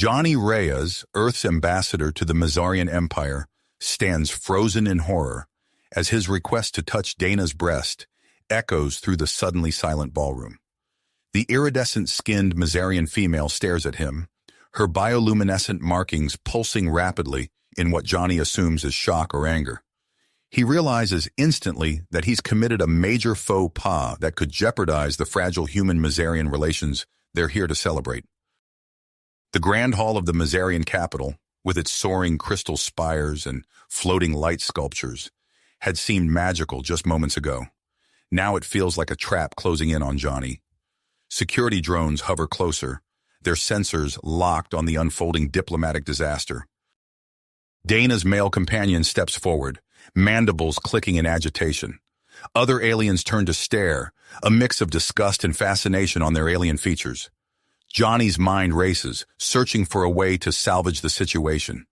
Johnny Reyes, Earth's ambassador to the Mazarian Empire, stands frozen in horror as his request to touch Dana's breast echoes through the suddenly silent ballroom. The iridescent-skinned Mazarian female stares at him, her bioluminescent markings pulsing rapidly in what Johnny assumes is shock or anger. He realizes instantly that he's committed a major faux pas that could jeopardize the fragile human-Mazarian relations they're here to celebrate. The grand hall of the Mazarian capital, with its soaring crystal spires and floating light sculptures, had seemed magical just moments ago. Now it feels like a trap closing in on Johnny. Security drones hover closer, their sensors locked on the unfolding diplomatic disaster. Dana's male companion steps forward, mandibles clicking in agitation. Other aliens turn to stare, a mix of disgust and fascination on their alien features. Johnny's mind races, searching for a way to salvage the situation.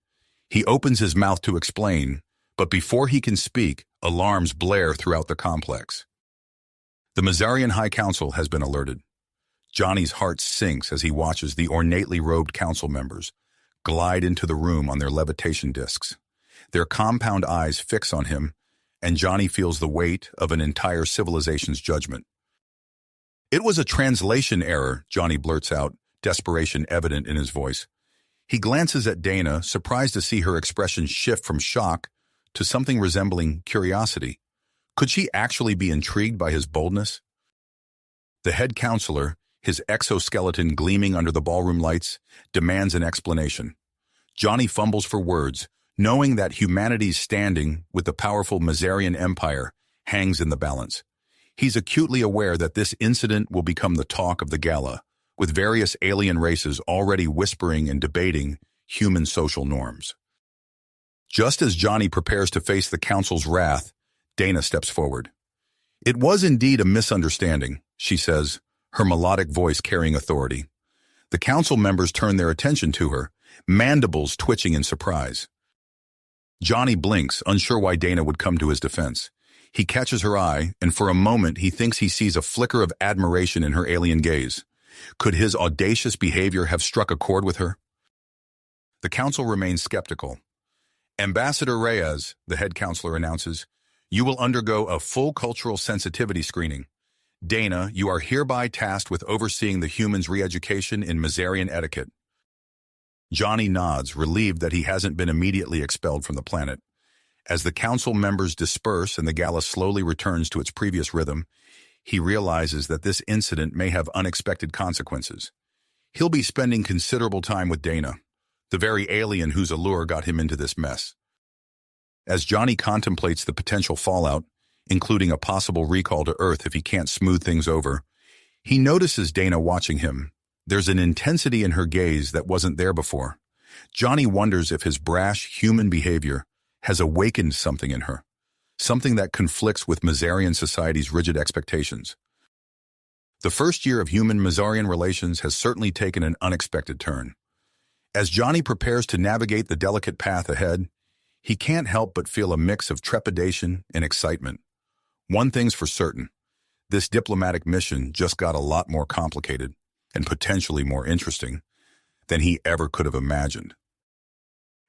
He opens his mouth to explain, but before he can speak, alarms blare throughout the complex. The Mazarian High Council has been alerted. Johnny's heart sinks as he watches the ornately robed council members glide into the room on their levitation discs. Their compound eyes fix on him, and Johnny feels the weight of an entire civilization's judgment. "It was a translation error," Johnny blurts out, desperation evident in his voice. He glances at Dana, surprised to see her expression shift from shock to something resembling curiosity. Could she actually be intrigued by his boldness? The head counselor, his exoskeleton gleaming under the ballroom lights, demands an explanation. Johnny fumbles for words, knowing that humanity's standing with the powerful Mazarian Empire hangs in the balance. He's acutely aware that this incident will become the talk of the gala, with various alien races already whispering and debating human social norms. Just as Johnny prepares to face the council's wrath, Dana steps forward. "It was indeed a misunderstanding," she says, her melodic voice carrying authority. The council members turn their attention to her, mandibles twitching in surprise. Johnny blinks, unsure why Dana would come to his defense. He catches her eye, and for a moment he thinks he sees a flicker of admiration in her alien gaze. Could his audacious behavior have struck a chord with her? The council remains skeptical. "Ambassador Reyes," the head counselor announces, "you will undergo a full cultural sensitivity screening. Dana, you are hereby tasked with overseeing the humans' reeducation in Mazarian etiquette." Johnny nods, relieved that he hasn't been immediately expelled from the planet. As the council members disperse and the gala slowly returns to its previous rhythm, he realizes that this incident may have unexpected consequences. He'll be spending considerable time with Dana, the very alien whose allure got him into this mess. As Johnny contemplates the potential fallout, including a possible recall to Earth if he can't smooth things over, he notices Dana watching him. There's an intensity in her gaze that wasn't there before. Johnny wonders if his brash human behavior has awakened something in her, something that conflicts with Mazarian society's rigid expectations. The first year of human-Mazarian relations has certainly taken an unexpected turn. As Johnny prepares to navigate the delicate path ahead, he can't help but feel a mix of trepidation and excitement. One thing's for certain, this diplomatic mission just got a lot more complicated and potentially more interesting than he ever could have imagined.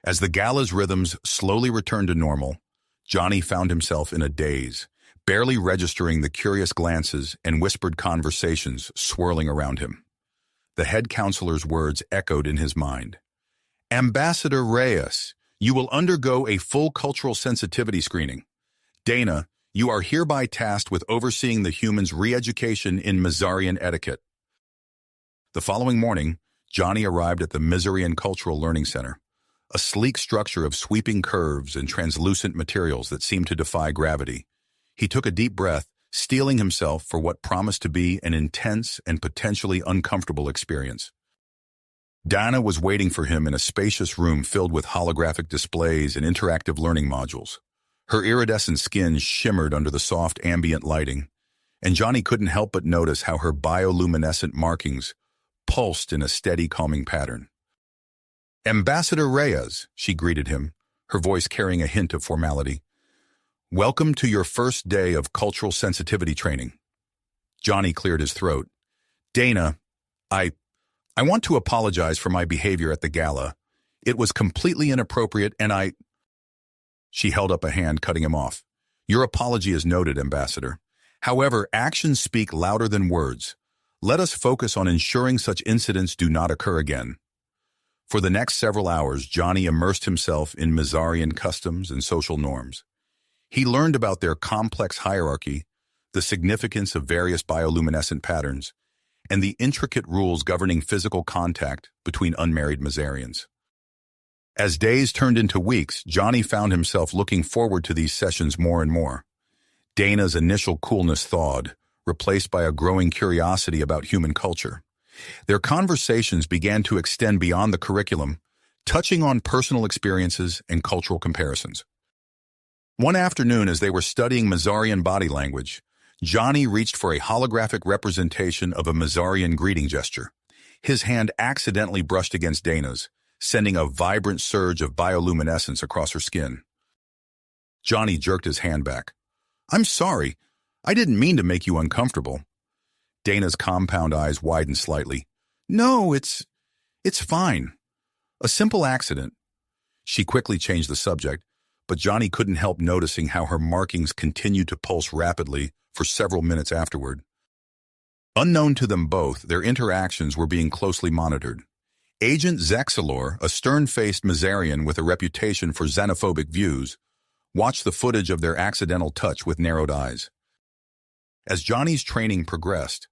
As the gala's rhythms slowly returned to normal, Johnny found himself in a daze, barely registering the curious glances and whispered conversations swirling around him. The head counselor's words echoed in his mind. "Ambassador Reyes, you will undergo a full cultural sensitivity screening. Dana, you are hereby tasked with overseeing the humans' re-education in Mazarian etiquette." The following morning, Johnny arrived at the Mazarian Cultural Learning Center, a sleek structure of sweeping curves and translucent materials that seemed to defy gravity. He took a deep breath, steeling himself for what promised to be an intense and potentially uncomfortable experience. Dana was waiting for him in a spacious room filled with holographic displays and interactive learning modules. Her iridescent skin shimmered under the soft ambient lighting, and Johnny couldn't help but notice how her bioluminescent markings pulsed in a steady, calming pattern. "Ambassador Reyes," she greeted him, her voice carrying a hint of formality. "Welcome to your first day of cultural sensitivity training." Johnny cleared his throat. "Dana, I I want to apologize for my behavior at the gala. It was completely inappropriate and I... She held up a hand, cutting him off. Your apology is noted, Ambassador. However, actions speak louder than words. Let us focus on ensuring such incidents do not occur again. For the next several hours, Johnny immersed himself in Mazarian customs and social norms. He learned about their complex hierarchy, the significance of various bioluminescent patterns, and the intricate rules governing physical contact between unmarried Mazarians. As days turned into weeks, Johnny found himself looking forward to these sessions more and more. Dana's initial coolness thawed, replaced by a growing curiosity about human culture. Their conversations began to extend beyond the curriculum, touching on personal experiences and cultural comparisons. One afternoon, as they were studying Mazarian body language, Johnny reached for a holographic representation of a Mazarian greeting gesture. His hand accidentally brushed against Dana's, sending a vibrant surge of bioluminescence across her skin. Johnny jerked his hand back. I'm sorry. I didn't mean to make you uncomfortable. Dana's compound eyes widened slightly. No, it's fine. A simple accident. She quickly changed the subject, but Johnny couldn't help noticing how her markings continued to pulse rapidly for several minutes afterward. Unknown to them both, their interactions were being closely monitored. Agent Zexalor, a stern-faced Mazarian with a reputation for xenophobic views, watched the footage of their accidental touch with narrowed eyes. As Johnny's training progressed,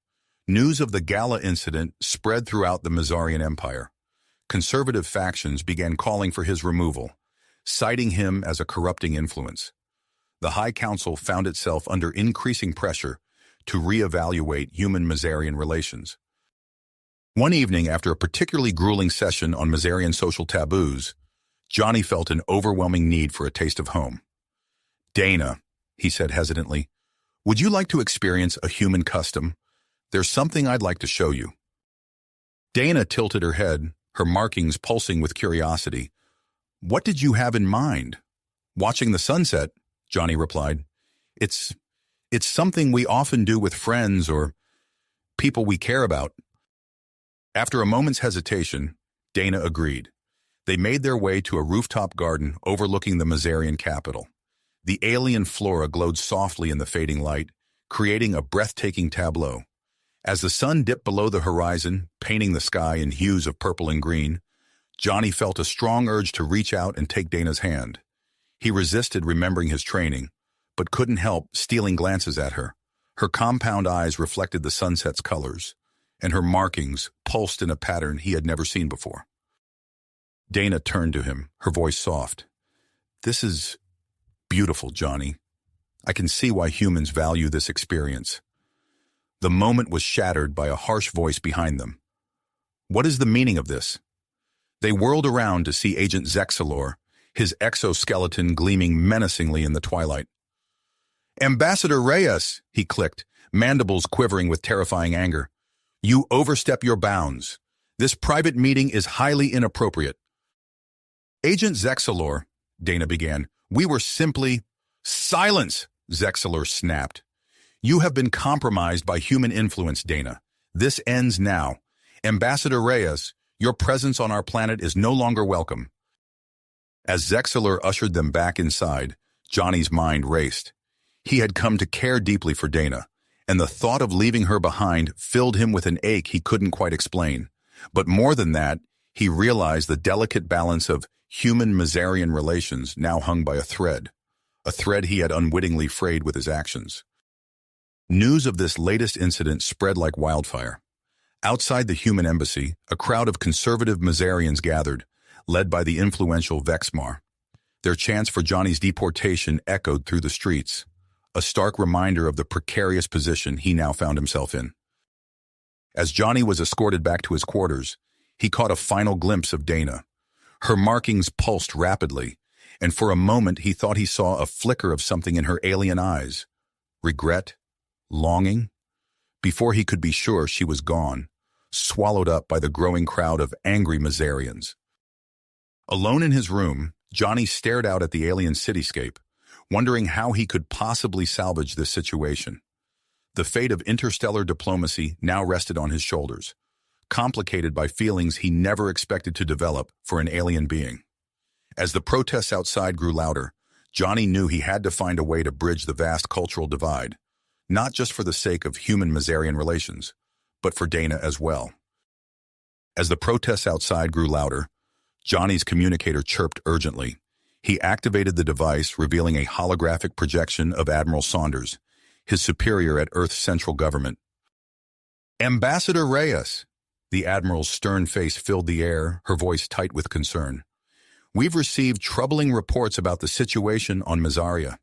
news of the gala incident spread throughout the Mazarian Empire. Conservative factions began calling for his removal, citing him as a corrupting influence. The High Council found itself under increasing pressure to reevaluate human-Mazarian relations. One evening, after a particularly grueling session on Mazarian social taboos, Johnny felt an overwhelming need for a taste of home. Dana, he said hesitantly, would you like to experience a human custom? There's something I'd like to show you. Dana tilted her head, her markings pulsing with curiosity. What did you have in mind? Watching the sunset, Johnny replied. It's something we often do with friends or people we care about. After a moment's hesitation, Dana agreed. They made their way to a rooftop garden overlooking the Mazarian capital. The alien flora glowed softly in the fading light, creating a breathtaking tableau. As the sun dipped below the horizon, painting the sky in hues of purple and green, Johnny felt a strong urge to reach out and take Dana's hand. He resisted, remembering his training, but couldn't help stealing glances at her. Her compound eyes reflected the sunset's colors, and her markings pulsed in a pattern he had never seen before. Dana turned to him, her voice soft. This is beautiful, Johnny. I can see why humans value this experience. The moment was shattered by a harsh voice behind them. What is the meaning of this? They whirled around to see Agent Zexalor, his exoskeleton gleaming menacingly in the twilight. Ambassador Reyes, he clicked, mandibles quivering with terrifying anger. You overstep your bounds. This private meeting is highly inappropriate. Agent Zexalor, Dana began, we were simply... Silence, Zexalor snapped. You have been compromised by human influence, Dana. This ends now. Ambassador Reyes, your presence on our planet is no longer welcome. As Zexalor ushered them back inside, Johnny's mind raced. He had come to care deeply for Dana, and the thought of leaving her behind filled him with an ache he couldn't quite explain. But more than that, he realized the delicate balance of human-Mazarian relations now hung by a thread he had unwittingly frayed with his actions. News of this latest incident spread like wildfire. Outside the human embassy, a crowd of conservative Mazarians gathered, led by the influential Vexmar. Their chants for Johnny's deportation echoed through the streets, a stark reminder of the precarious position he now found himself in. As Johnny was escorted back to his quarters, he caught a final glimpse of Dana. Her markings pulsed rapidly, and for a moment he thought he saw a flicker of something in her alien eyes. Regret? Longing? Before he could be sure, she was gone, swallowed up by the growing crowd of angry Mazarians. Alone in his room, Johnny stared out at the alien cityscape, wondering how he could possibly salvage this situation. The fate of interstellar diplomacy now rested on his shoulders. complicated by feelings he never expected to develop for an alien being. As the protests outside grew louder, Johnny knew he had to find a way to bridge the vast cultural divide, not just for the sake of human-Mazarian relations, but for Dana as well. As the protests outside grew louder, Johnny's communicator chirped urgently. He activated the device, revealing a holographic projection of Admiral Saunders, his superior at Earth's central government. "Ambassador Reyes," the Admiral's stern face filled the air, her voice tight with concern. "We've received troubling reports about the situation on Mazaria.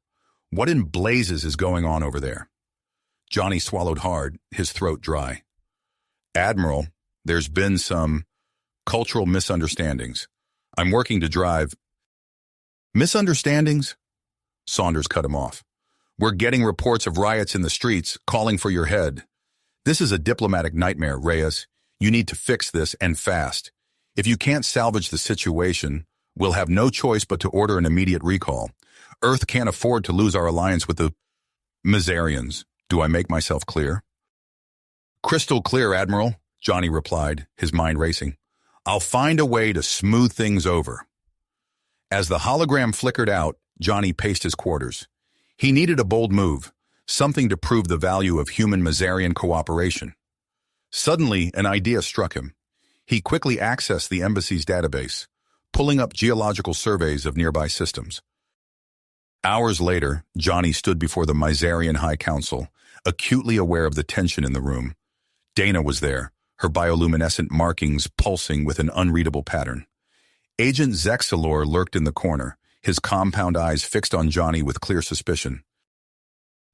What in blazes is going on over there?" Johnny swallowed hard, his throat dry. "Admiral, there's been some cultural misunderstandings. I'm working to drive—" "Misunderstandings?" Saunders cut him off. "We're getting reports of riots in the streets, calling for your head. This is a diplomatic nightmare, Reyes. You need to fix this, and fast. If you can't salvage the situation, we'll have no choice but to order an immediate recall. Earth can't afford to lose our alliance with the Mazarians. Do I make myself clear?" "Crystal clear, Admiral," Johnny replied, his mind racing. "I'll find a way to smooth things over." As the hologram flickered out, Johnny paced his quarters. He needed a bold move, something to prove the value of human-Mazarian cooperation. Suddenly, an idea struck him. He quickly accessed the embassy's database, pulling up geological surveys of nearby systems. Hours later, Johnny stood before the Mazarian High Council, acutely aware of the tension in the room. Dana was there, her bioluminescent markings pulsing with an unreadable pattern. Agent Zexalor lurked in the corner, his compound eyes fixed on Johnny with clear suspicion.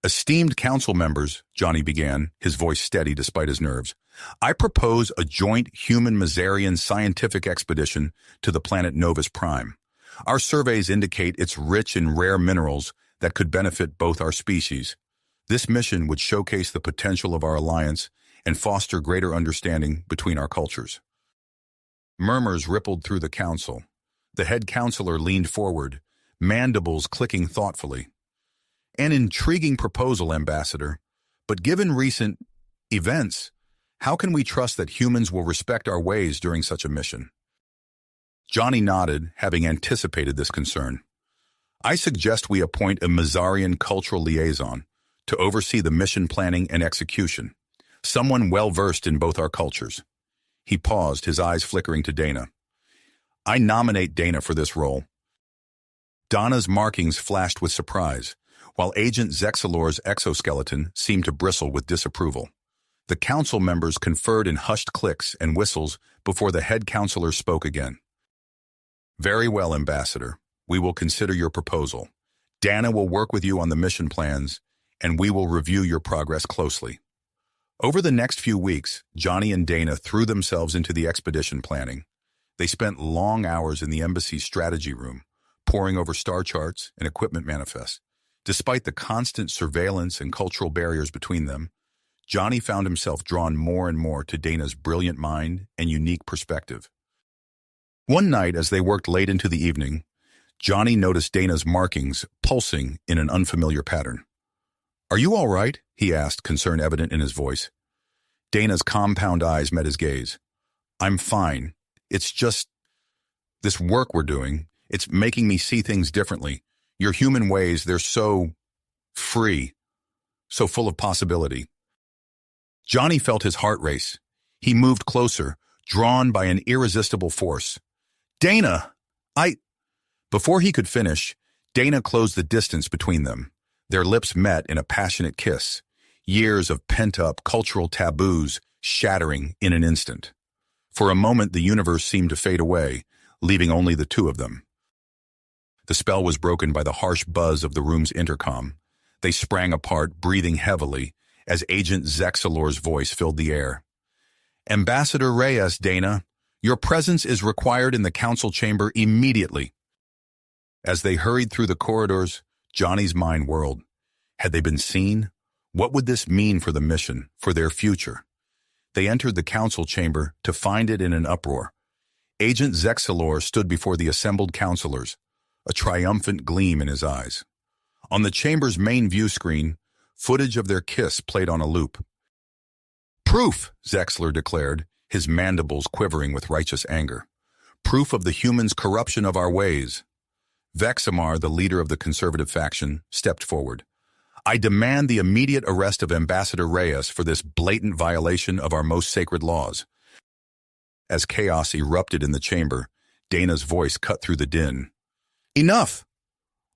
"Esteemed council members," Johnny began, his voice steady despite his nerves, "I propose a joint human-Mazarian scientific expedition to the planet Novus Prime. Our surveys indicate it's rich in rare minerals that could benefit both our species. This mission would showcase the potential of our alliance and foster greater understanding between our cultures." Murmurs rippled through the council. The head counselor leaned forward, mandibles clicking thoughtfully. "An intriguing proposal, Ambassador, but given recent events, how can we trust that humans will respect our ways during such a mission?" Johnny nodded, having anticipated this concern. "I suggest we appoint a Mazarian cultural liaison to oversee the mission planning and execution, someone well-versed in both our cultures." He paused, his eyes flickering to Dana. "I nominate Dana for this role." Dana's markings flashed with surprise, while Agent Zexalor's exoskeleton seemed to bristle with disapproval. The council members conferred in hushed clicks and whistles before the head counselor spoke again. "Very well, Ambassador. We will consider your proposal. Dana will work with you on the mission plans, and we will review your progress closely." Over the next few weeks, Johnny and Dana threw themselves into the expedition planning. They spent long hours in the embassy's strategy room, poring over star charts and equipment manifests. Despite the constant surveillance and cultural barriers between them, Johnny found himself drawn more and more to Dana's brilliant mind and unique perspective. One night, as they worked late into the evening, Johnny noticed Dana's markings pulsing in an unfamiliar pattern. "Are you all right?" he asked, concern evident in his voice. Dana's compound eyes met his gaze. "I'm fine. It's just this work we're doing. It's making me see things differently. Your human ways, they're so free, so full of possibility." Johnny felt his heart race. He moved closer, drawn by an irresistible force. "Dana, Before he could finish, Dana closed the distance between them. Their lips met in a passionate kiss, years of pent-up cultural taboos shattering in an instant. For a moment, the universe seemed to fade away, leaving only the two of them. The spell was broken by the harsh buzz of the room's intercom. They sprang apart, breathing heavily, as Agent Zexalor's voice filled the air. "Ambassador Reyes, Dana, your presence is required in the council chamber immediately." As they hurried through the corridors, Johnny's mind whirled. Had they been seen? What would this mean for the mission, for their future? They entered the council chamber to find it in an uproar. Agent Zexalor stood before the assembled counselors, a triumphant gleam in his eyes. On the chamber's main view screen, footage of their kiss played on a loop. "Proof," Zexler declared, his mandibles quivering with righteous anger. Proof of the humans' corruption of our ways. Vexamar, the leader of the conservative faction, stepped forward. I demand the immediate arrest of Ambassador Reyes for this blatant violation of our most sacred laws. As chaos erupted in the chamber, Dana's voice cut through the din. Enough!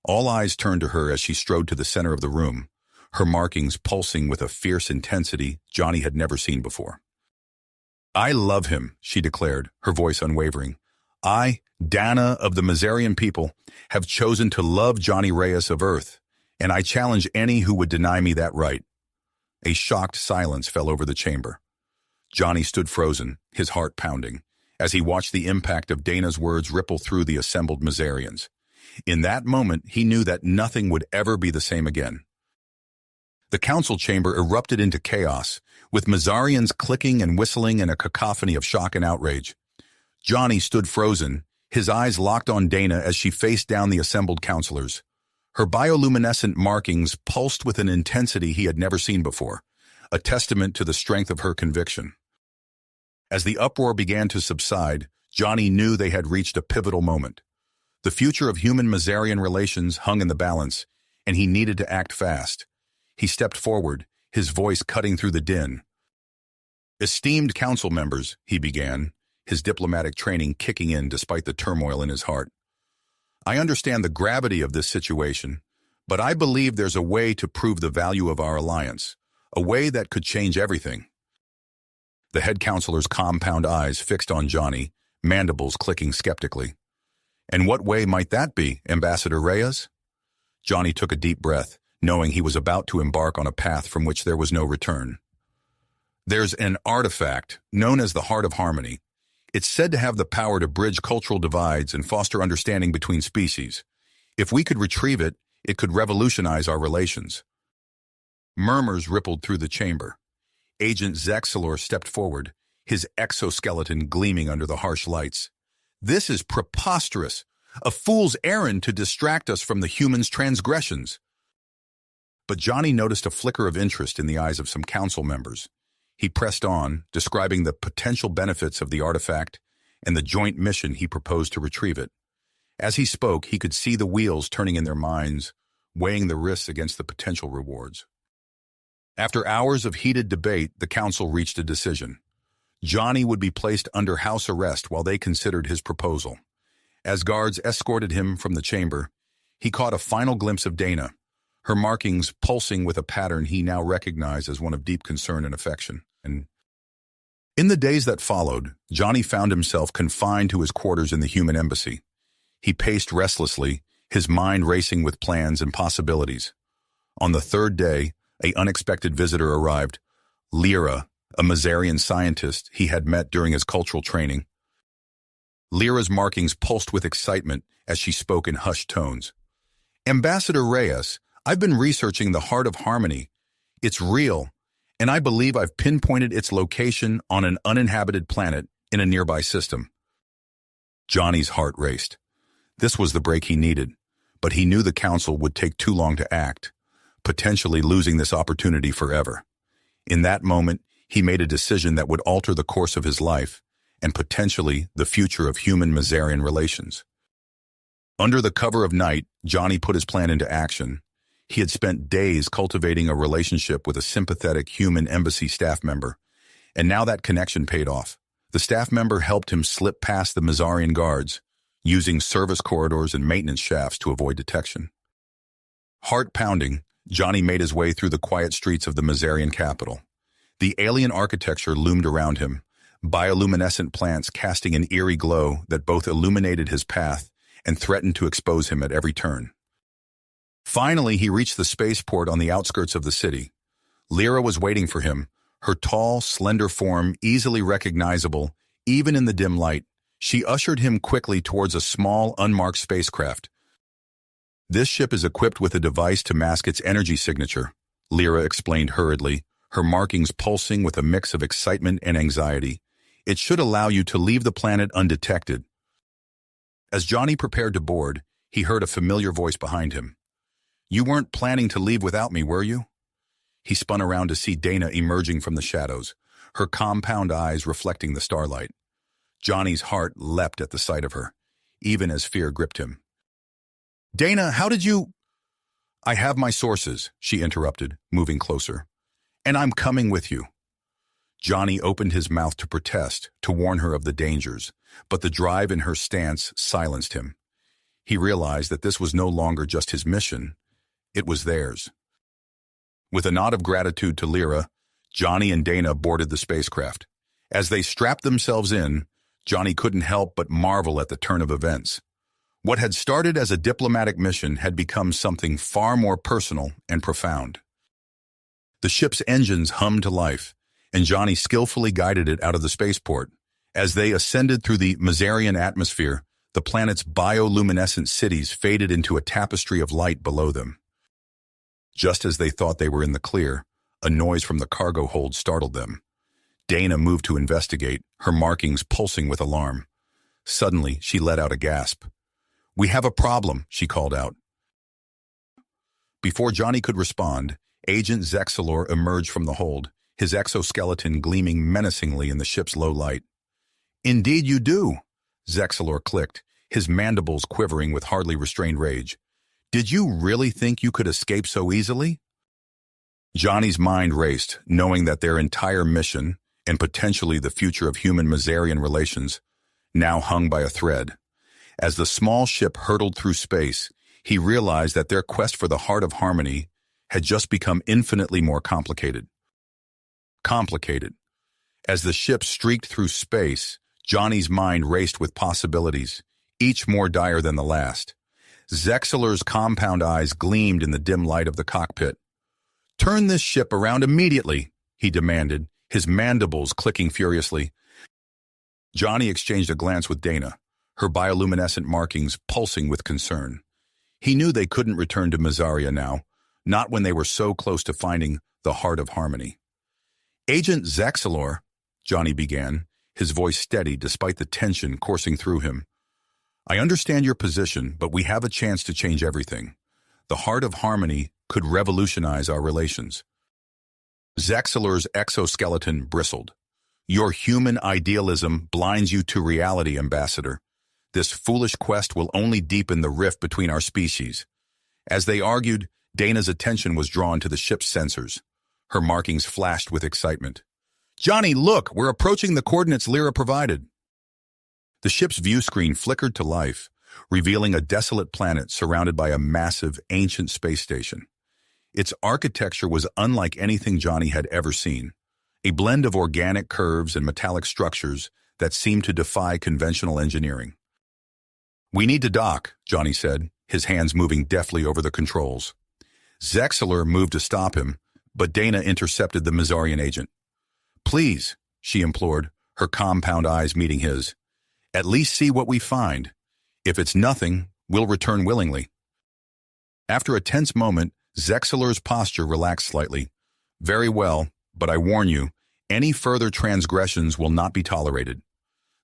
All eyes turned to her as she strode to the center of the room, her markings pulsing with a fierce intensity Johnny had never seen before. I love him, she declared, her voice unwavering. I, Dana of the Mazarian people, have chosen to love Johnny Reyes of Earth, and I challenge any who would deny me that right. A shocked silence fell over the chamber. Johnny stood frozen, his heart pounding, as he watched the impact of Dana's words ripple through the assembled Mazarians. In that moment, he knew that nothing would ever be the same again. The council chamber erupted into chaos, with Mazarians clicking and whistling in a cacophony of shock and outrage. Johnny stood frozen, his eyes locked on Dana as she faced down the assembled counselors. Her bioluminescent markings pulsed with an intensity he had never seen before, a testament to the strength of her conviction. As the uproar began to subside, Johnny knew they had reached a pivotal moment. The future of human-Mazarian relations hung in the balance, and he needed to act fast. He stepped forward, his voice cutting through the din. Esteemed council members, he began, his diplomatic training kicking in despite the turmoil in his heart. I understand the gravity of this situation, but I believe there's a way to prove the value of our alliance, a way that could change everything. The head counselor's compound eyes fixed on Johnny, mandibles clicking skeptically. And what way might that be, Ambassador Reyes? Johnny took a deep breath, knowing he was about to embark on a path from which there was no return. There's an artifact known as the Heart of Harmony. It's said to have the power to bridge cultural divides and foster understanding between species. If we could retrieve it, it could revolutionize our relations. Murmurs rippled through the chamber. Agent Zexalor stepped forward, his exoskeleton gleaming under the harsh lights. This is preposterous, a fool's errand to distract us from the humans' transgressions. But Johnny noticed a flicker of interest in the eyes of some council members. He pressed on, describing the potential benefits of the artifact and the joint mission he proposed to retrieve it. As he spoke, he could see the wheels turning in their minds, weighing the risks against the potential rewards. After hours of heated debate, the council reached a decision. Johnny would be placed under house arrest while they considered his proposal. As guards escorted him from the chamber, he caught a final glimpse of Dana, her markings pulsing with a pattern he now recognized as one of deep concern and affection. And in the days that followed, Johnny found himself confined to his quarters in the human embassy. He paced restlessly, his mind racing with plans and possibilities. On the third day, an unexpected visitor arrived, Lyra, a Mazarian scientist he had met during his cultural training. Lyra's markings pulsed with excitement as she spoke in hushed tones. Ambassador Reyes, I've been researching the Heart of Harmony. It's real, and I believe I've pinpointed its location on an uninhabited planet in a nearby system. Johnny's heart raced. This was the break he needed, but he knew the council would take too long to act, potentially losing this opportunity forever. In that moment, he made a decision that would alter the course of his life and potentially the future of human-Mazarian relations. Under the cover of night, Johnny put his plan into action. He had spent days cultivating a relationship with a sympathetic human embassy staff member, and now that connection paid off. The staff member helped him slip past the Mazarian guards, using service corridors and maintenance shafts to avoid detection. Heart pounding, Johnny made his way through the quiet streets of the Mazarian capital. The alien architecture loomed around him, bioluminescent plants casting an eerie glow that both illuminated his path and threatened to expose him at every turn. Finally, he reached the spaceport on the outskirts of the city. Lyra was waiting for him, her tall, slender form easily recognizable, even in the dim light. She ushered him quickly towards a small, unmarked spacecraft. This ship is equipped with a device to mask its energy signature, Lyra explained hurriedly, her markings pulsing with a mix of excitement and anxiety. It should allow you to leave the planet undetected. As Johnny prepared to board, he heard a familiar voice behind him. You weren't planning to leave without me, were you? He spun around to see Dana emerging from the shadows, her compound eyes reflecting the starlight. Johnny's heart leapt at the sight of her, even as fear gripped him. "Dana, how did you—" "I have my sources," she interrupted, moving closer. "And I'm coming with you." Johnny opened his mouth to protest, to warn her of the dangers, but the drive in her stance silenced him. He realized that this was no longer just his mission, it was theirs. With a nod of gratitude to Lyra, Johnny and Dana boarded the spacecraft. As they strapped themselves in, Johnny couldn't help but marvel at the turn of events. What had started as a diplomatic mission had become something far more personal and profound. The ship's engines hummed to life, and Johnny skillfully guided it out of the spaceport. As they ascended through the Mazarian atmosphere, the planet's bioluminescent cities faded into a tapestry of light below them. Just as they thought they were in the clear, a noise from the cargo hold startled them. Dana moved to investigate, her markings pulsing with alarm. Suddenly, she let out a gasp. "We have a problem," she called out. Before Johnny could respond, Agent Zexalor emerged from the hold, his exoskeleton gleaming menacingly in the ship's low light. "Indeed you do," Zexalor clicked, his mandibles quivering with hardly restrained rage. "Did you really think you could escape so easily?" Johnny's mind raced, knowing that their entire mission, and potentially the future of human-Mazarian relations, now hung by a thread. As the small ship hurtled through space, he realized that their quest for the heart of harmony had just become infinitely more complicated. As the ship streaked through space, Johnny's mind raced with possibilities, each more dire than the last. Zexalor's compound eyes gleamed in the dim light of the cockpit. "Turn this ship around immediately," he demanded, his mandibles clicking furiously. Johnny exchanged a glance with Dana, her bioluminescent markings pulsing with concern. He knew they couldn't return to Mazaria now, not when they were so close to finding the heart of harmony. "Agent Zexalor," Johnny began, his voice steady despite the tension coursing through him. "I understand your position, but we have a chance to change everything. The heart of harmony could revolutionize our relations." Zexalor's exoskeleton bristled. "Your human idealism blinds you to reality, Ambassador. This foolish quest will only deepen the rift between our species." As they argued, Dana's attention was drawn to the ship's sensors. Her markings flashed with excitement. "Johnny, look! We're approaching the coordinates Lyra provided." The ship's view screen flickered to life, revealing a desolate planet surrounded by a massive, ancient space station. Its architecture was unlike anything Johnny had ever seen, a blend of organic curves and metallic structures that seemed to defy conventional engineering. "We need to dock," Johnny said, his hands moving deftly over the controls. Zexalor moved to stop him, but Dana intercepted the Mazarian agent. "Please," she implored, her compound eyes meeting his. "At least see what we find. If it's nothing, we'll return willingly." After a tense moment, Zexalor's posture relaxed slightly. "Very well, but I warn you, any further transgressions will not be tolerated."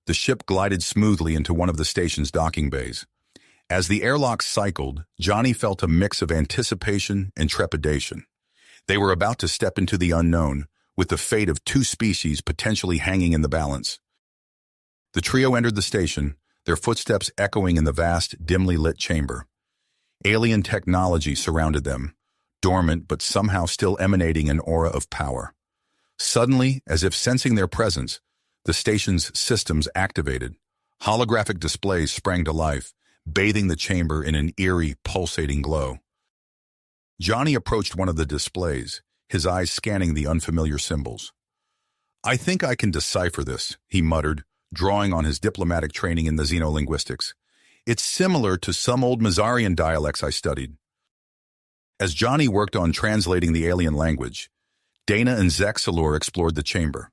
The ship glided smoothly into one of the station's docking bays. As the airlocks cycled, Johnny felt a mix of anticipation and trepidation. They were about to step into the unknown, with the fate of two species potentially hanging in the balance. The trio entered the station, their footsteps echoing in the vast, dimly lit chamber. Alien technology surrounded them, dormant but somehow still emanating an aura of power. Suddenly, as if sensing their presence, the station's systems activated. Holographic displays sprang to life, bathing the chamber in an eerie, pulsating glow. Johnny approached one of the displays, his eyes scanning the unfamiliar symbols. "I think I can decipher this," he muttered, drawing on his diplomatic training in the xenolinguistics. "It's similar to some old Mazarian dialects I studied." As Johnny worked on translating the alien language, Dana and Zexalor explored the chamber.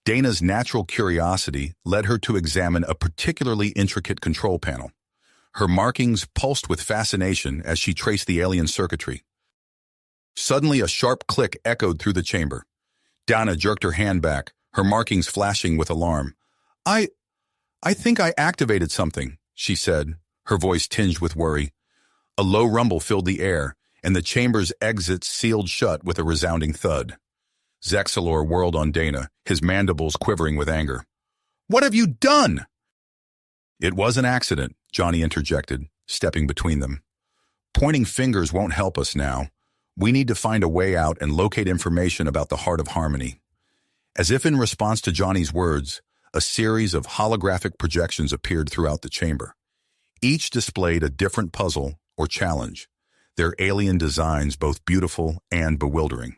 Dana's natural curiosity led her to examine a particularly intricate control panel. Her markings pulsed with fascination as she traced the alien circuitry. Suddenly, a sharp click echoed through the chamber. Dana jerked her hand back, her markings flashing with alarm. I think I activated something," she said, her voice tinged with worry. A low rumble filled the air, and the chamber's exits sealed shut with a resounding thud. Zexalor whirled on Dana, his mandibles quivering with anger. "What have you done?" "It was an accident," Johnny interjected, stepping between them. "Pointing fingers won't help us now. We need to find a way out and locate information about the Heart of Harmony." As if in response to Johnny's words, a series of holographic projections appeared throughout the chamber. Each displayed a different puzzle or challenge, their alien designs both beautiful and bewildering.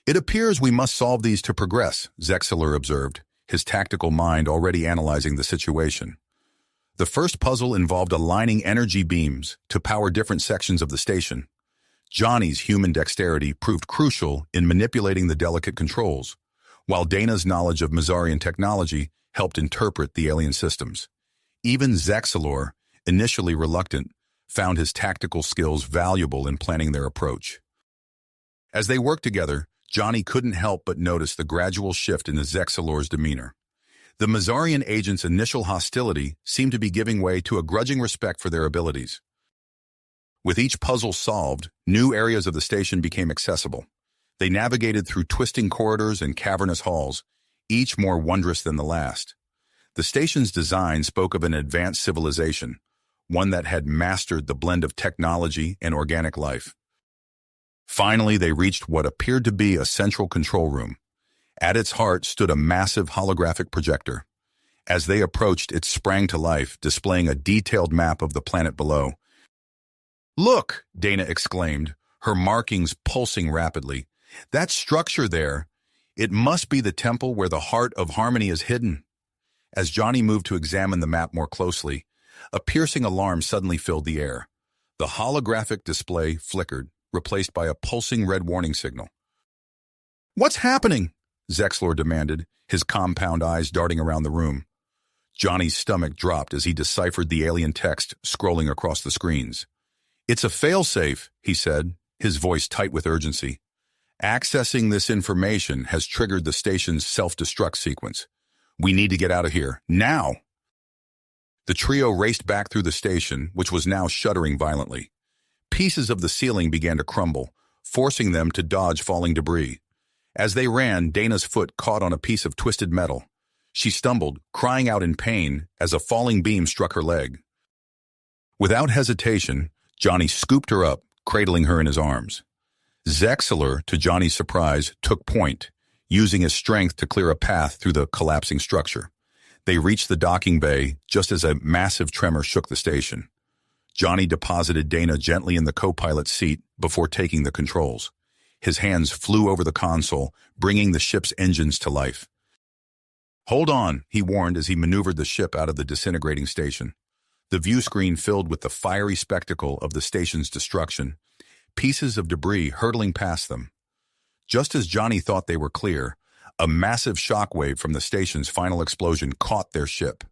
"It appears we must solve these to progress," Zexalor observed, his tactical mind already analyzing the situation. The first puzzle involved aligning energy beams to power different sections of the station. Johnny's human dexterity proved crucial in manipulating the delicate controls, while Dana's knowledge of Mazarian technology helped interpret the alien systems. Even Zexalor, initially reluctant, found his tactical skills valuable in planning their approach. As they worked together, Johnny couldn't help but notice the gradual shift in Zexalor's demeanor. The Mazarian agent's initial hostility seemed to be giving way to a grudging respect for their abilities. With each puzzle solved, new areas of the station became accessible. They navigated through twisting corridors and cavernous halls, each more wondrous than the last. The station's design spoke of an advanced civilization, one that had mastered the blend of technology and organic life. Finally, they reached what appeared to be a central control room. At its heart stood a massive holographic projector. As they approached, it sprang to life, displaying a detailed map of the planet below. "Look!" Dana exclaimed, her markings pulsing rapidly. "That structure there, it must be the temple where the Heart of Harmony is hidden." As Johnny moved to examine the map more closely, a piercing alarm suddenly filled the air. The holographic display flickered, replaced by a pulsing red warning signal. "What's happening?" Zexalor demanded, his compound eyes darting around the room. Johnny's stomach dropped as he deciphered the alien text scrolling across the screens. "It's a failsafe," he said, his voice tight with urgency. "Accessing this information has triggered the station's self-destruct sequence. We need to get out of here, now!" The trio raced back through the station, which was now shuddering violently. Pieces of the ceiling began to crumble, forcing them to dodge falling debris. As they ran, Dana's foot caught on a piece of twisted metal. She stumbled, crying out in pain as a falling beam struck her leg. Without hesitation, Johnny scooped her up, cradling her in his arms. Zexalor, to Johnny's surprise, took point, using his strength to clear a path through the collapsing structure. They reached the docking bay just as a massive tremor shook the station. Johnny deposited Dana gently in the co-pilot's seat before taking the controls. His hands flew over the console, bringing the ship's engines to life. "Hold on," he warned as he maneuvered the ship out of the disintegrating station. The view screen filled with the fiery spectacle of the station's destruction, pieces of debris hurtling past them. Just as Johnny thought they were clear, a massive shockwave from the station's final explosion caught their ship.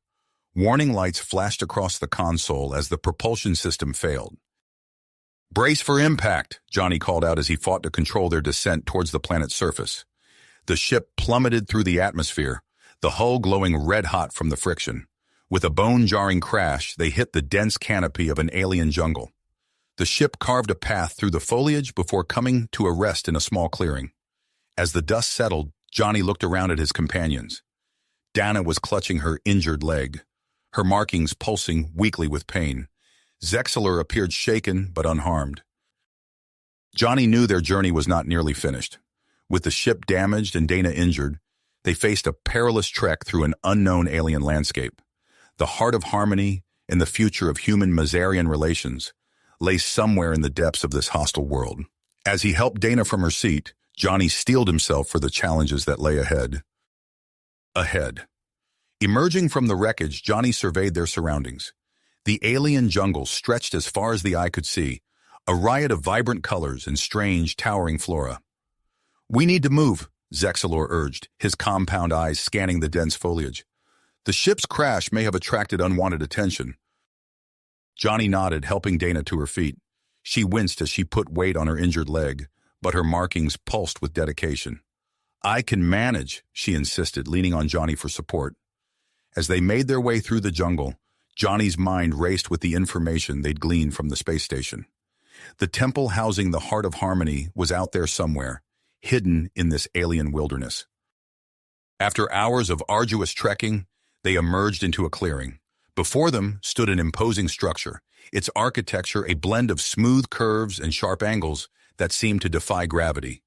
Warning lights flashed across the console as the propulsion system failed. "Brace for impact," Johnny called out as he fought to control their descent towards the planet's surface. The ship plummeted through the atmosphere, the hull glowing red-hot from the friction. With a bone-jarring crash, they hit the dense canopy of an alien jungle. The ship carved a path through the foliage before coming to a rest in a small clearing. As the dust settled, Johnny looked around at his companions. Dana was clutching her injured leg, her markings pulsing weakly with pain. Zexalor appeared shaken but unharmed. Johnny knew their journey was not nearly finished. With the ship damaged and Dana injured, they faced a perilous trek through an unknown alien landscape. The Heart of Harmony and the future of human-Mazarian relations lay somewhere in the depths of this hostile world. As he helped Dana from her seat, Johnny steeled himself for the challenges that lay ahead. Emerging from the wreckage, Johnny surveyed their surroundings. The alien jungle stretched as far as the eye could see, a riot of vibrant colors and strange, towering flora. "We need to move," Zexalor urged, his compound eyes scanning the dense foliage. "The ship's crash may have attracted unwanted attention." Johnny nodded, helping Dana to her feet. She winced as she put weight on her injured leg, but her markings pulsed with dedication. "I can manage," she insisted, leaning on Johnny for support. As they made their way through the jungle, Johnny's mind raced with the information they'd gleaned from the space station. The temple housing the Heart of Harmony was out there somewhere, hidden in this alien wilderness. After hours of arduous trekking, they emerged into a clearing. Before them stood an imposing structure, its architecture a blend of smooth curves and sharp angles that seemed to defy gravity.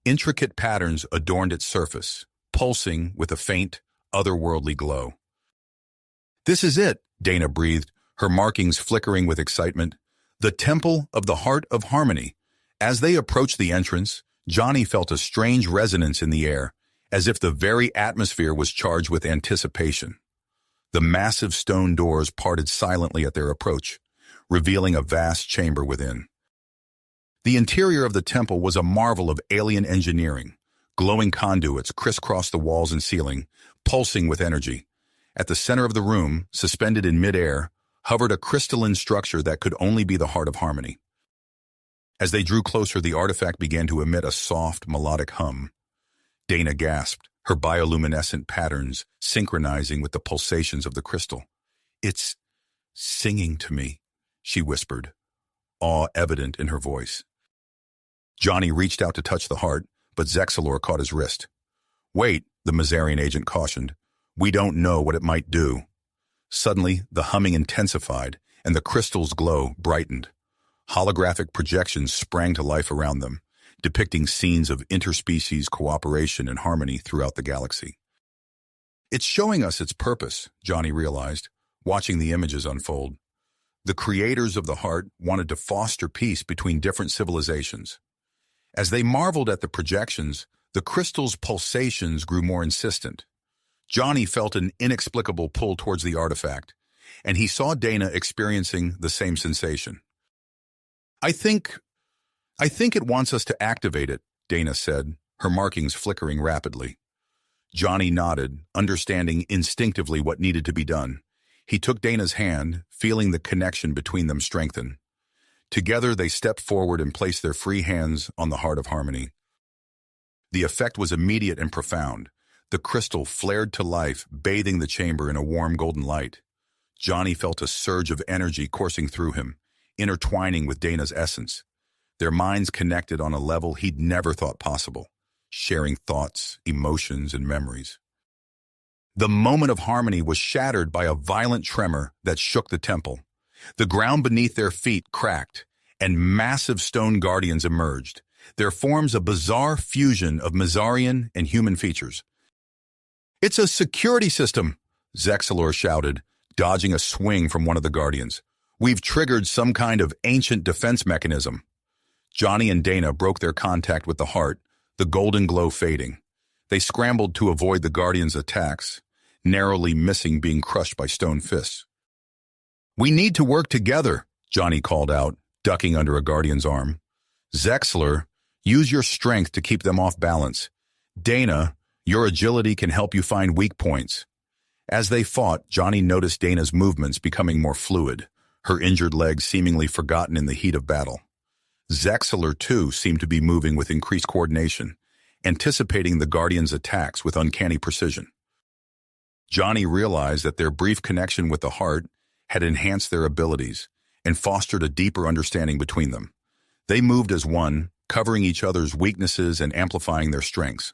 Intricate patterns adorned its surface, pulsing with a faint, otherworldly glow. "This is it," Dana breathed, her markings flickering with excitement. "The Temple of the Heart of Harmony." As they approached the entrance, Johnny felt a strange resonance in the air, as if the very atmosphere was charged with anticipation. The massive stone doors parted silently at their approach, revealing a vast chamber within. The interior of the temple was a marvel of alien engineering. Glowing conduits crisscrossed the walls and ceiling, pulsing with energy. At the center of the room, suspended in midair, hovered a crystalline structure that could only be the Heart of Harmony. As they drew closer, the artifact began to emit a soft, melodic hum. Dana gasped, her bioluminescent patterns synchronizing with the pulsations of the crystal. "It's singing to me," she whispered, awe evident in her voice. Johnny reached out to touch the heart, but Zexalor caught his wrist. "Wait," the Mazarian agent cautioned. "We don't know what it might do." Suddenly, the humming intensified, and the crystal's glow brightened. Holographic projections sprang to life around them, depicting scenes of interspecies cooperation and harmony throughout the galaxy. "It's showing us its purpose," Johnny realized, watching the images unfold. The creators of the heart wanted to foster peace between different civilizations. As they marveled at the projections, the crystal's pulsations grew more insistent. Johnny felt an inexplicable pull towards the artifact, and he saw Dana experiencing the same sensation. I think it wants us to activate it," Dana said, her markings flickering rapidly. Johnny nodded, understanding instinctively what needed to be done. He took Dana's hand, feeling the connection between them strengthen. Together, they stepped forward and placed their free hands on the Heart of Harmony. The effect was immediate and profound. The crystal flared to life, bathing the chamber in a warm golden light. Johnny felt a surge of energy coursing through him, intertwining with Dana's essence. Their minds connected on a level he'd never thought possible, sharing thoughts, emotions, and memories. The moment of harmony was shattered by a violent tremor that shook the temple. The ground beneath their feet cracked, and massive stone guardians emerged, their forms a bizarre fusion of Mazarian and human features. "It's a security system," Zexalor shouted, dodging a swing from one of the guardians. "We've triggered some kind of ancient defense mechanism." Johnny and Dana broke their contact with the heart, the golden glow fading. They scrambled to avoid the guardians' attacks, narrowly missing being crushed by stone fists. "We need to work together," Johnny called out, ducking under a guardian's arm. "Zexalor, use your strength to keep them off balance. Dana, your agility can help you find weak points." As they fought, Johnny noticed Dana's movements becoming more fluid, her injured legs seemingly forgotten in the heat of battle. Zexalor, too, seemed to be moving with increased coordination, anticipating the Guardians' attacks with uncanny precision. Johnny realized that their brief connection with the heart had enhanced their abilities and fostered a deeper understanding between them. They moved as one, covering each other's weaknesses and amplifying their strengths.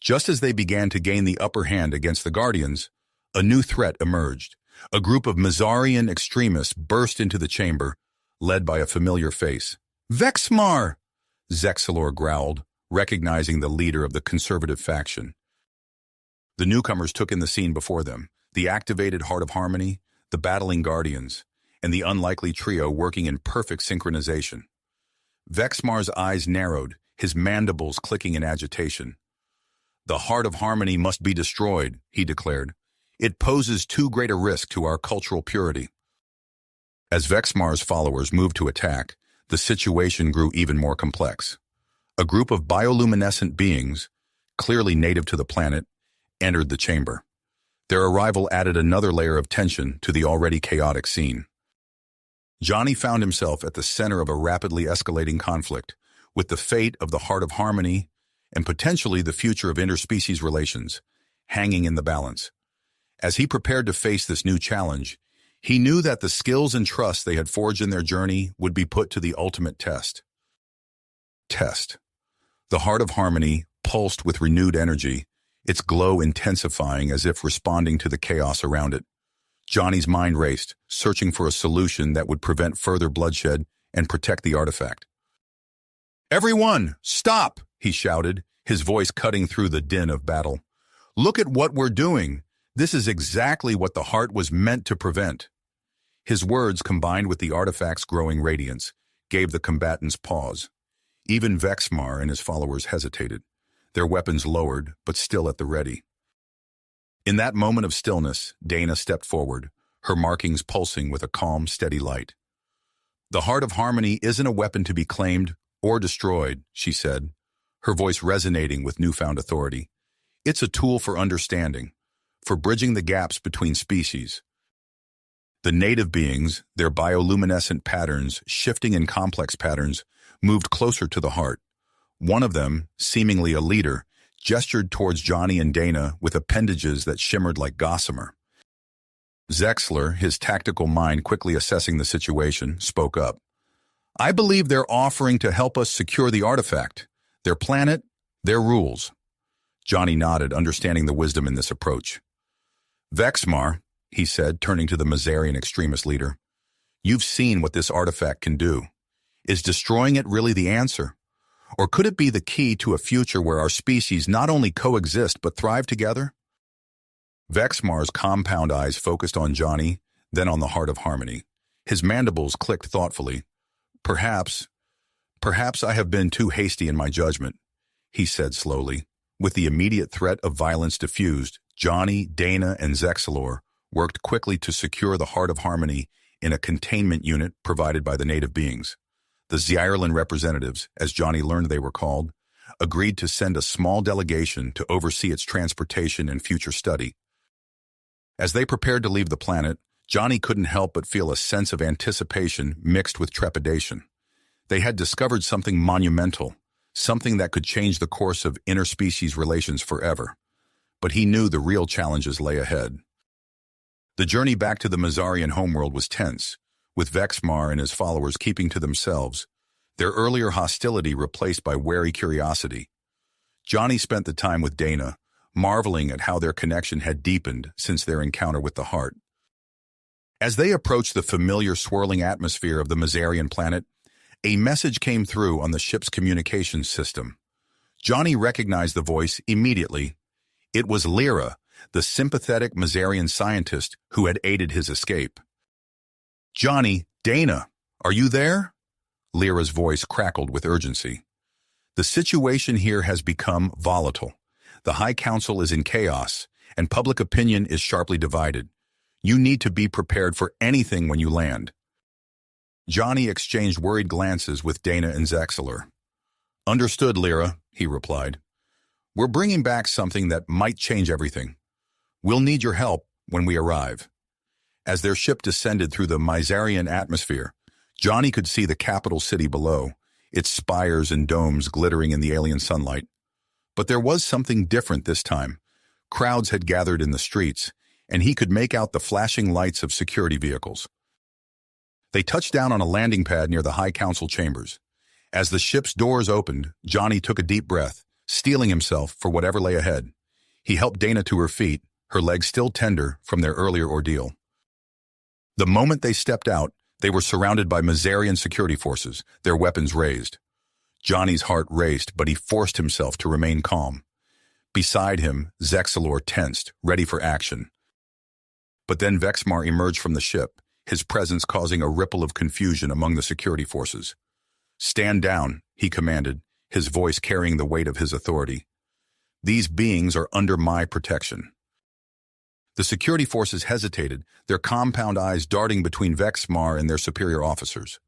Just as they began to gain the upper hand against the Guardians, a new threat emerged. A group of Mazarian extremists burst into the chamber, led by a familiar face. "Vexmar!" Zexalor growled, recognizing the leader of the conservative faction. The newcomers took in the scene before them, the activated Heart of Harmony, the battling Guardians, and the unlikely trio working in perfect synchronization. Vexmar's eyes narrowed, his mandibles clicking in agitation. "The Heart of Harmony must be destroyed," he declared. "It poses too great a risk to our cultural purity." As Vexmar's followers moved to attack, the situation grew even more complex. A group of bioluminescent beings, clearly native to the planet, entered the chamber. Their arrival added another layer of tension to the already chaotic scene. Johnny found himself at the center of a rapidly escalating conflict, with the fate of the Heart of Harmony and potentially the future of interspecies relations hanging in the balance. As he prepared to face this new challenge, he knew that the skills and trust they had forged in their journey would be put to the ultimate test. The heart of harmony pulsed with renewed energy, its glow intensifying as if responding to the chaos around it. Johnny's mind raced, searching for a solution that would prevent further bloodshed and protect the artifact. "Everyone, stop!" he shouted, his voice cutting through the din of battle. "Look at what we're doing. This is exactly what the heart was meant to prevent." His words, combined with the artifact's growing radiance, gave the combatants pause. Even Vexmar and his followers hesitated, their weapons lowered, but still at the ready. In that moment of stillness, Dana stepped forward, her markings pulsing with a calm, steady light. "The heart of harmony isn't a weapon to be claimed or destroyed," she said, her voice resonating with newfound authority. "It's a tool for understanding, for bridging the gaps between species." The native beings, their bioluminescent patterns shifting in complex patterns, moved closer to the heart. One of them, seemingly a leader, gestured towards Johnny and Dana with appendages that shimmered like gossamer. Zexler, his tactical mind quickly assessing the situation, spoke up. "I believe they're offering to help us secure the artifact. Their planet, their rules." Johnny nodded, understanding the wisdom in this approach. "Vexmar," he said, turning to the Mazarian extremist leader, "you've seen what this artifact can do. Is destroying it really the answer? Or could it be the key to a future where our species not only coexist but thrive together?" Vexmar's compound eyes focused on Johnny, then on the heart of harmony. His mandibles clicked thoughtfully. Perhaps I have been too hasty in my judgment," he said slowly. With the immediate threat of violence diffused, Johnny, Dana, and Zexalor worked quickly to secure the heart of harmony in a containment unit provided by the native beings. The Zyerland representatives, as Johnny learned they were called, agreed to send a small delegation to oversee its transportation and future study. As they prepared to leave the planet, Johnny couldn't help but feel a sense of anticipation mixed with trepidation. They had discovered something monumental, something that could change the course of interspecies relations forever. But he knew the real challenges lay ahead. The journey back to the Mazarian homeworld was tense, with Vexmar and his followers keeping to themselves, their earlier hostility replaced by wary curiosity. Johnny spent the time with Dana, marveling at how their connection had deepened since their encounter with the heart. As they approached the familiar swirling atmosphere of the Mazarian planet, a message came through on the ship's communications system. Johnny recognized the voice immediately. It was Lyra, the sympathetic Mazarian scientist who had aided his escape. "Johnny, Dana, are you there?" Lyra's voice crackled with urgency. "The situation here has become volatile. The High Council is in chaos, and public opinion is sharply divided. You need to be prepared for anything when you land." Johnny exchanged worried glances with Dana and Zexler. "Understood, Lyra," he replied. "We're bringing back something that might change everything. We'll need your help when we arrive." As their ship descended through the Mazarian atmosphere, Johnny could see the capital city below, its spires and domes glittering in the alien sunlight. But there was something different this time. Crowds had gathered in the streets, and he could make out the flashing lights of security vehicles. They touched down on a landing pad near the High Council chambers. As the ship's doors opened, Johnny took a deep breath, steeling himself for whatever lay ahead. He helped Dana to her feet, her legs still tender from their earlier ordeal. The moment they stepped out, they were surrounded by Mazarian security forces, their weapons raised. Johnny's heart raced, but he forced himself to remain calm. Beside him, Zexalor tensed, ready for action. But then Vexmar emerged from the ship, his presence causing a ripple of confusion among the security forces. "Stand down," he commanded, his voice carrying the weight of his authority. "These beings are under my protection." The security forces hesitated, their compound eyes darting between Vexmar and their superior officers.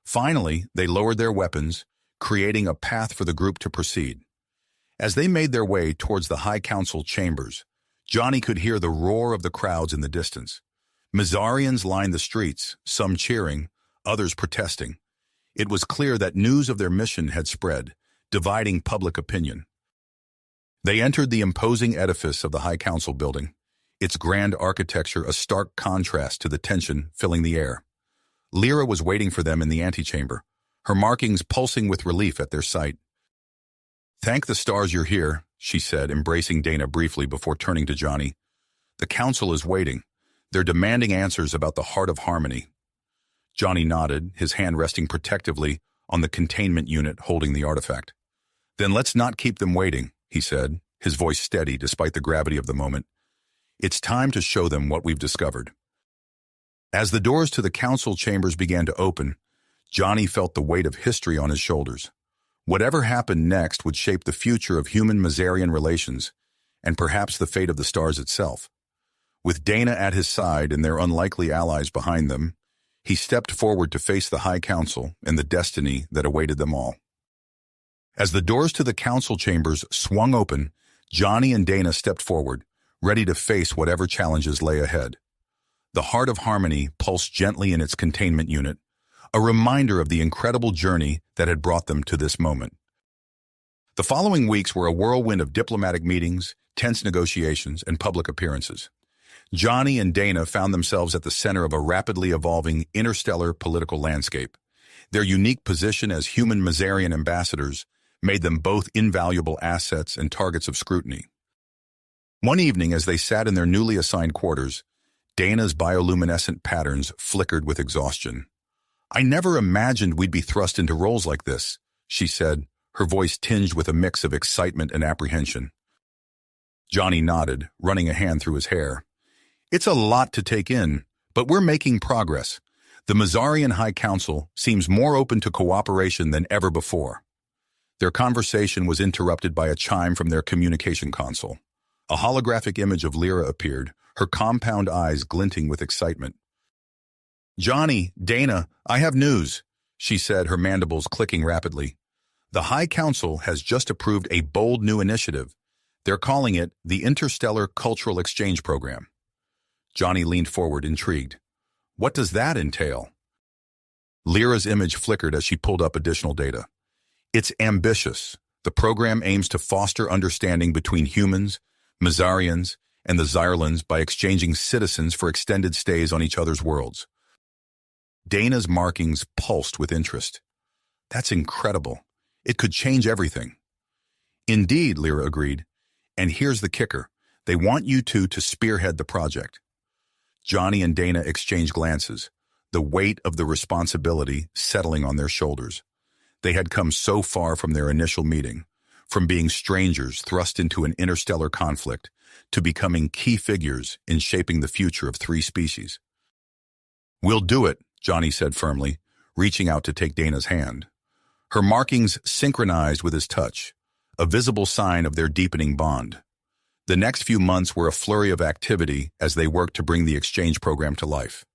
Finally, they lowered their weapons, creating a path for the group to proceed. As they made their way towards the High Council chambers, Johnny could hear the roar of the crowds in the distance. Mazarians lined the streets, some cheering, others protesting. It was clear that news of their mission had spread, dividing public opinion. They entered the imposing edifice of the High Council building, its grand architecture a stark contrast to the tension filling the air. Lyra was waiting for them in the antechamber, her markings pulsing with relief at their sight. Thank the stars you're here, she said, embracing Dana briefly before turning to Johnny. The council is waiting. They're demanding answers about the heart of harmony. Johnny nodded, his hand resting protectively on the containment unit holding the artifact. Then let's not keep them waiting, he said, his voice steady despite the gravity of the moment. It's time to show them what we've discovered. As the doors to the council chambers began to open, Johnny felt the weight of history on his shoulders. Whatever happened next would shape the future of human-Mazarian relations, and perhaps the fate of the stars itself. With Dana at his side and their unlikely allies behind them, he stepped forward to face the High Council and the destiny that awaited them all. As the doors to the council chambers swung open, Johnny and Dana stepped forward, ready to face whatever challenges lay ahead. The heart of harmony pulsed gently in its containment unit, a reminder of the incredible journey that had brought them to this moment. The following weeks were a whirlwind of diplomatic meetings, tense negotiations, and public appearances. Johnny and Dana found themselves at the center of a rapidly evolving interstellar political landscape. Their unique position as human Mazarian ambassadors made them both invaluable assets and targets of scrutiny. One evening, as they sat in their newly assigned quarters, Dana's bioluminescent patterns flickered with exhaustion. "I never imagined we'd be thrust into roles like this," she said, her voice tinged with a mix of excitement and apprehension. Johnny nodded, running a hand through his hair. "It's a lot to take in, but we're making progress. The Mazarian High Council seems more open to cooperation than ever before." Their conversation was interrupted by a chime from their communication console. A holographic image of Lyra appeared, her compound eyes glinting with excitement. "Johnny, Dana, I have news," she said, her mandibles clicking rapidly. "The High Council has just approved a bold new initiative. They're calling it the Interstellar Cultural Exchange Program." Johnny leaned forward, intrigued. "What does that entail?" Lyra's image flickered as she pulled up additional data. "It's ambitious. The program aims to foster understanding between humans, Mazarians, and the Zyrlans by exchanging citizens for extended stays on each other's worlds." Dana's markings pulsed with interest. "That's incredible. It could change everything." "Indeed," Lyra agreed. "And here's the kicker. They want you two to spearhead the project." Johnny and Dana exchanged glances, the weight of the responsibility settling on their shoulders. They had come so far from their initial meeting, from being strangers thrust into an interstellar conflict to becoming key figures in shaping the future of three species. "We'll do it," Johnny said firmly, reaching out to take Dana's hand. Her markings synchronized with his touch, a visible sign of their deepening bond. The next few months were a flurry of activity as they worked to bring the exchange program to life.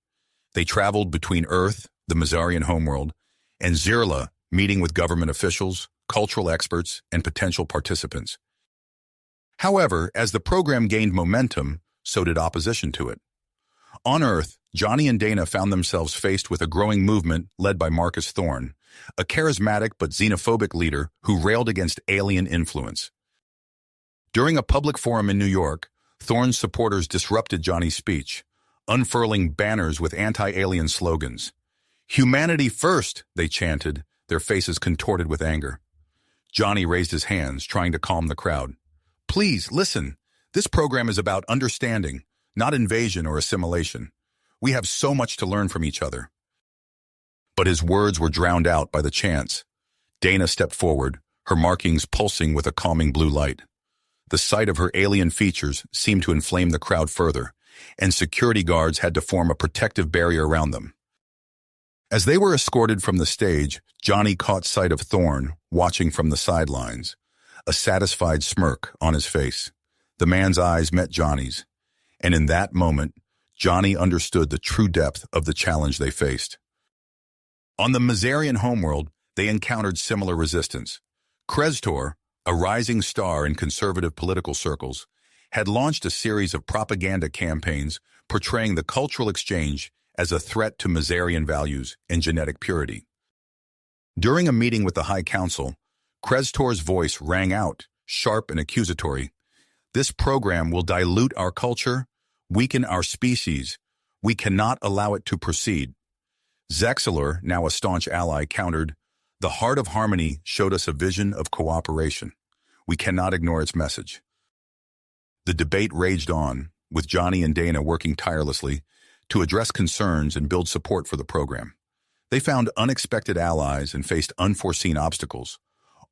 They traveled between Earth, the Mazarian homeworld, and Zirla, meeting with government officials, cultural experts, and potential participants. However, as the program gained momentum, so did opposition to it. On Earth, Johnny and Dana found themselves faced with a growing movement led by Marcus Thorne, a charismatic but xenophobic leader who railed against alien influence. During a public forum in New York, Thorne's supporters disrupted Johnny's speech, unfurling banners with anti-alien slogans. "Humanity first," they chanted, their faces contorted with anger. Johnny raised his hands, trying to calm the crowd. "Please, listen. This program is about understanding, not invasion or assimilation. We have so much to learn from each other." But his words were drowned out by the chants. Dana stepped forward, her markings pulsing with a calming blue light. The sight of her alien features seemed to inflame the crowd further, and security guards had to form a protective barrier around them. As they were escorted from the stage, Johnny caught sight of Thorne, watching from the sidelines, a satisfied smirk on his face. The man's eyes met Johnny's, and in that moment, Johnny understood the true depth of the challenge they faced. On the Mazarian homeworld, they encountered similar resistance. Krestor, a rising star in conservative political circles, had launched a series of propaganda campaigns portraying the cultural exchange as a threat to Mazarian values and genetic purity. During a meeting with the High Council, Krestor's voice rang out, sharp and accusatory. "This program will dilute our culture, weaken our species. We cannot allow it to proceed." Zexilor, now a staunch ally, countered, "The heart of harmony showed us a vision of cooperation. We cannot ignore its message. The debate raged on, with Johnny and Dana working tirelessly to address concerns and build support for the program. They found unexpected allies and faced unforeseen obstacles,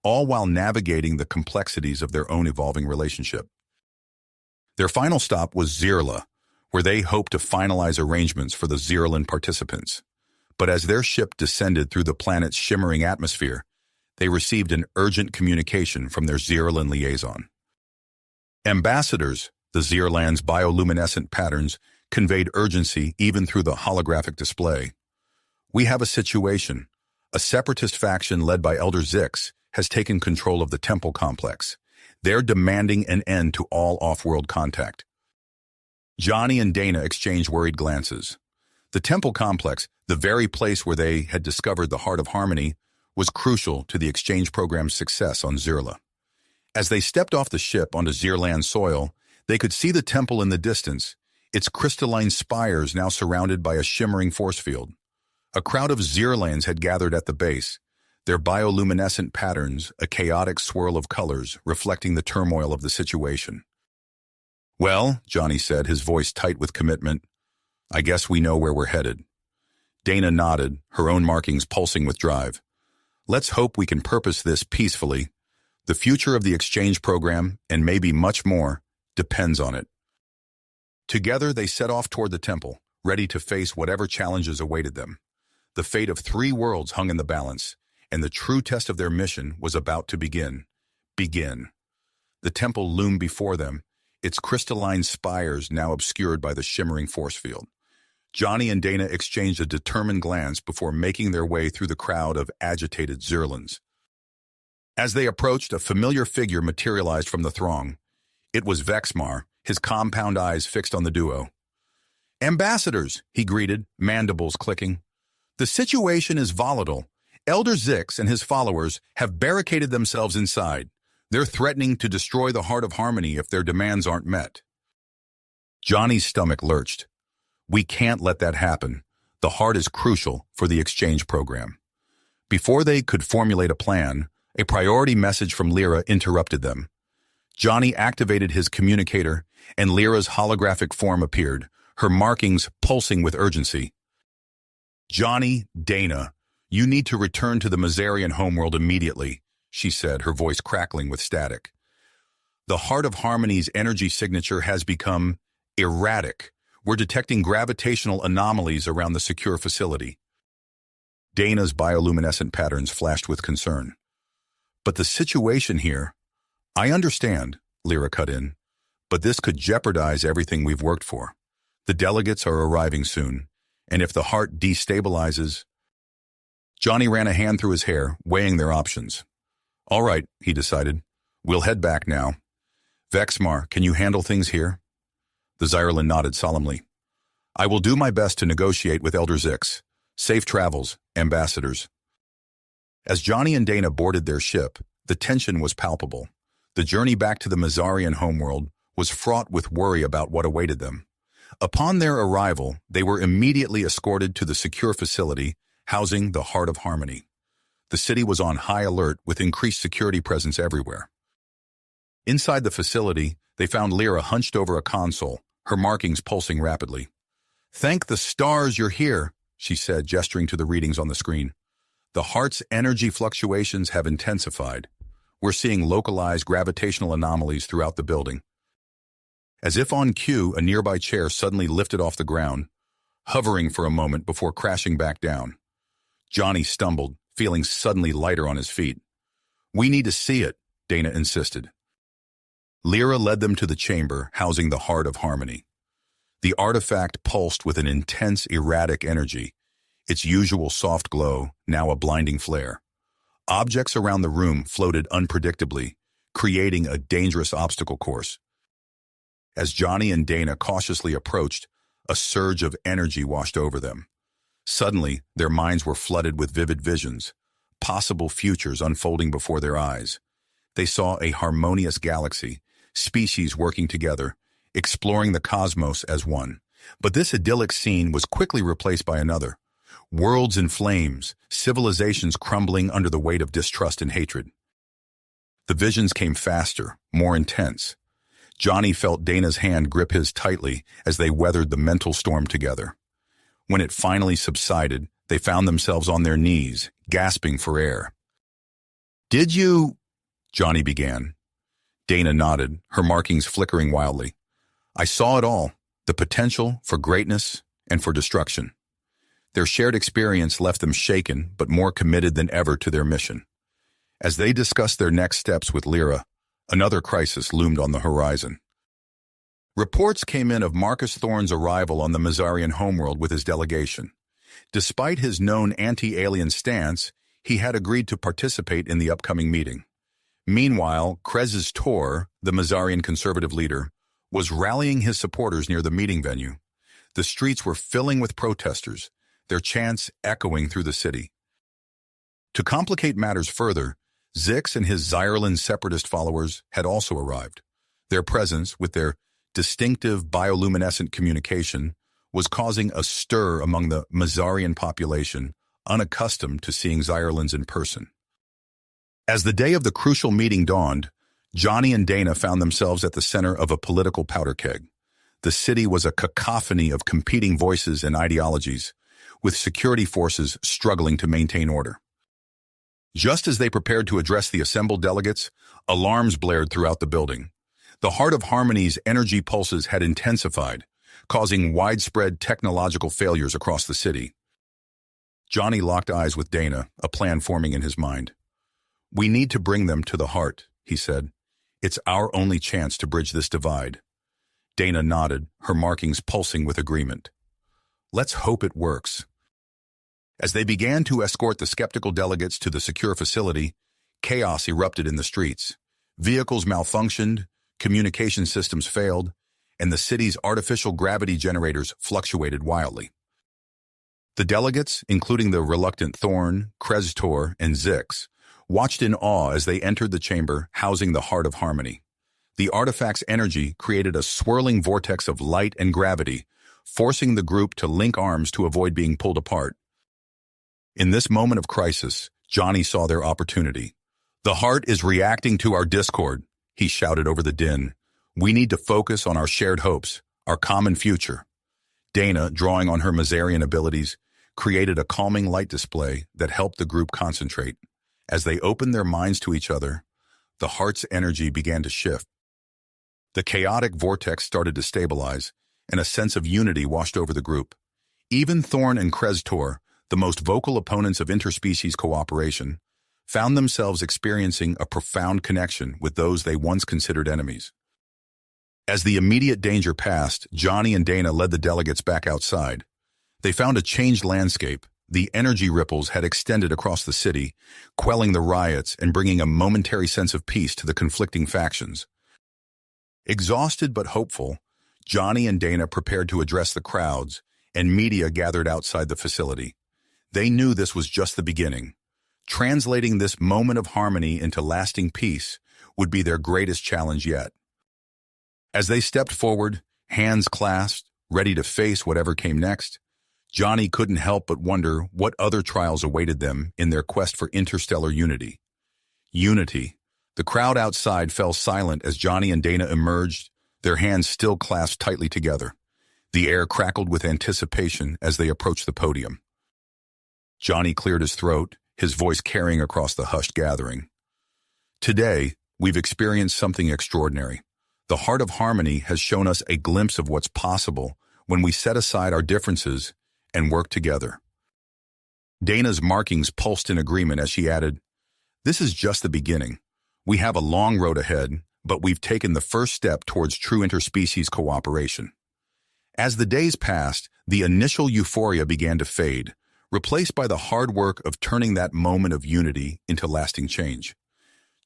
all while navigating the complexities of their own evolving relationship. Their final stop was Zirla, where they hoped to finalize arrangements for the Zirlan participants. But as their ship descended through the planet's shimmering atmosphere, they received an urgent communication from their Zirlan liaison. Ambassadors, the Zirlan's bioluminescent patterns, conveyed urgency even through the holographic display. We have a situation. A separatist faction led by Elder Zix has taken control of the temple complex. They're demanding an end to all off-world contact. Johnny and Dana exchanged worried glances. The temple complex, the very place where they had discovered the heart of harmony, was crucial to the exchange program's success on Zirla. As they stepped off the ship onto Zirlan soil, they could see the temple in the distance, its crystalline spires now surrounded by a shimmering force field. A crowd of Zirlans had gathered at the base, their bioluminescent patterns a chaotic swirl of colors reflecting the turmoil of the situation. "Well," Johnny said, his voice tight with commitment, "I guess we know where we're headed." Dana nodded, her own markings pulsing with drive. "Let's hope we can purpose this peacefully. The future of the exchange program, and maybe much more, depends on it." Together they set off toward the temple, ready to face whatever challenges awaited them. The fate of 3 worlds hung in the balance, and the true test of their mission was about to begin. The temple loomed before them, its crystalline spires now obscured by the shimmering force field. Johnny and Dana exchanged a determined glance before making their way through the crowd of agitated Zirlans. As they approached, a familiar figure materialized from the throng. It was Vexmar, his compound eyes fixed on the duo. "Ambassadors," he greeted, mandibles clicking. "The situation is volatile. Elder Zix and his followers have barricaded themselves inside. They're threatening to destroy the heart of harmony if their demands aren't met." Johnny's stomach lurched. "We can't let that happen. The heart is crucial for the exchange program." Before they could formulate a plan, a priority message from Lyra interrupted them. Johnny activated his communicator, and Lyra's holographic form appeared, her markings pulsing with urgency. "Johnny, Dana, you need to return to the Mazarian homeworld immediately," she said, her voice crackling with static. "The heart of harmony's energy signature has become erratic. We're detecting gravitational anomalies around the secure facility." Dana's bioluminescent patterns flashed with concern. "But the situation here—" "I understand," Lyra cut in, "but this could jeopardize everything we've worked for. The delegates are arriving soon, and if the heart destabilizes—" Johnny ran a hand through his hair, weighing their options. "All right," he decided. "We'll head back now. Vexmar, can you handle things here?" The Zirlan nodded solemnly. "I will do my best to negotiate with Elder Zix. Safe travels, ambassadors." As Johnny and Dana boarded their ship, the tension was palpable. The journey back to the Mazarian homeworld was fraught with worry about what awaited them. Upon their arrival, they were immediately escorted to the secure facility housing the Heart of Harmony. The city was on high alert with increased security presence everywhere. Inside the facility, they found Lyra hunched over a console, her markings pulsing rapidly. "Thank the stars you're here," she said, gesturing to the readings on the screen. "The heart's energy fluctuations have intensified. We're seeing localized gravitational anomalies throughout the building." As if on cue, a nearby chair suddenly lifted off the ground, hovering for a moment before crashing back down. Johnny stumbled, feeling suddenly lighter on his feet. "We need to see it," Dana insisted. Lyra led them to the chamber housing the Heart of Harmony. The artifact pulsed with an intense, erratic energy, its usual soft glow now a blinding flare. Objects around the room floated unpredictably, creating a dangerous obstacle course. As Johnny and Dana cautiously approached, a surge of energy washed over them. Suddenly, their minds were flooded with vivid visions, possible futures unfolding before their eyes. They saw a harmonious galaxy, species working together, exploring the cosmos as one. But this idyllic scene was quickly replaced by another. Worlds in flames, civilizations crumbling under the weight of distrust and hatred. The visions came faster, more intense. Johnny felt Dana's hand grip his tightly as they weathered the mental storm together. When it finally subsided, they found themselves on their knees, gasping for air. "Did you—" Johnny began. Dana nodded, her markings flickering wildly. "I saw it all, the potential for greatness and for destruction." Their shared experience left them shaken but more committed than ever to their mission. As they discussed their next steps with Lyra, another crisis loomed on the horizon. Reports came in of Marcus Thorne's arrival on the Mazarian homeworld with his delegation. Despite his known anti-alien stance, he had agreed to participate in the upcoming meeting. Meanwhile, Krez's Tor, the Mazarian conservative leader, was rallying his supporters near the meeting venue. The streets were filling with protesters, their chants echoing through the city. To complicate matters further, Zix and his Zyerland separatist followers had also arrived. Their presence, with their distinctive bioluminescent communication, was causing a stir among the Mazarian population, unaccustomed to seeing Zyerlands in person. As the day of the crucial meeting dawned, Johnny and Dana found themselves at the center of a political powder keg. The city was a cacophony of competing voices and ideologies, with security forces struggling to maintain order. Just as they prepared to address the assembled delegates, alarms blared throughout the building. The Heart of Harmony's energy pulses had intensified, causing widespread technological failures across the city. Johnny locked eyes with Dana, a plan forming in his mind. "We need to bring them to the heart," he said. "It's our only chance to bridge this divide." Dana nodded, her markings pulsing with agreement. "Let's hope it works." As they began to escort the skeptical delegates to the secure facility, chaos erupted in the streets. Vehicles malfunctioned, communication systems failed, and the city's artificial gravity generators fluctuated wildly. The delegates, including the reluctant Thorne, Krez-Tor, and Zix, watched in awe as they entered the chamber housing the Heart of Harmony. The artifact's energy created a swirling vortex of light and gravity, forcing the group to link arms to avoid being pulled apart. In this moment of crisis, Johnny saw their opportunity. "The Heart is reacting to our discord," he shouted over the din. "We need to focus on our shared hopes, our common future." Dana, drawing on her Mazarian abilities, created a calming light display that helped the group concentrate. As they opened their minds to each other, the Heart's energy began to shift. The chaotic vortex started to stabilize, and a sense of unity washed over the group. Even Thorne and Krez-Tor, the most vocal opponents of interspecies cooperation, found themselves experiencing a profound connection with those they once considered enemies. As the immediate danger passed, Johnny and Dana led the delegates back outside. They found a changed landscape. The energy ripples had extended across the city, quelling the riots and bringing a momentary sense of peace to the conflicting factions. Exhausted but hopeful, Johnny and Dana prepared to address the crowds, and media gathered outside the facility. They knew this was just the beginning. Translating this moment of harmony into lasting peace would be their greatest challenge yet. As they stepped forward, hands clasped, ready to face whatever came next, Johnny couldn't help but wonder what other trials awaited them in their quest for interstellar unity. Unity. The crowd outside fell silent as Johnny and Dana emerged, their hands still clasped tightly together. The air crackled with anticipation as they approached the podium. Johnny cleared his throat, his voice carrying across the hushed gathering. "Today, we've experienced something extraordinary. The Heart of Harmony has shown us a glimpse of what's possible when we set aside our differences and work together." Dana's markings pulsed in agreement as she added, "This is just the beginning. We have a long road ahead, but we've taken the first step towards true interspecies cooperation." As the days passed, the initial euphoria began to fade, replaced by the hard work of turning that moment of unity into lasting change.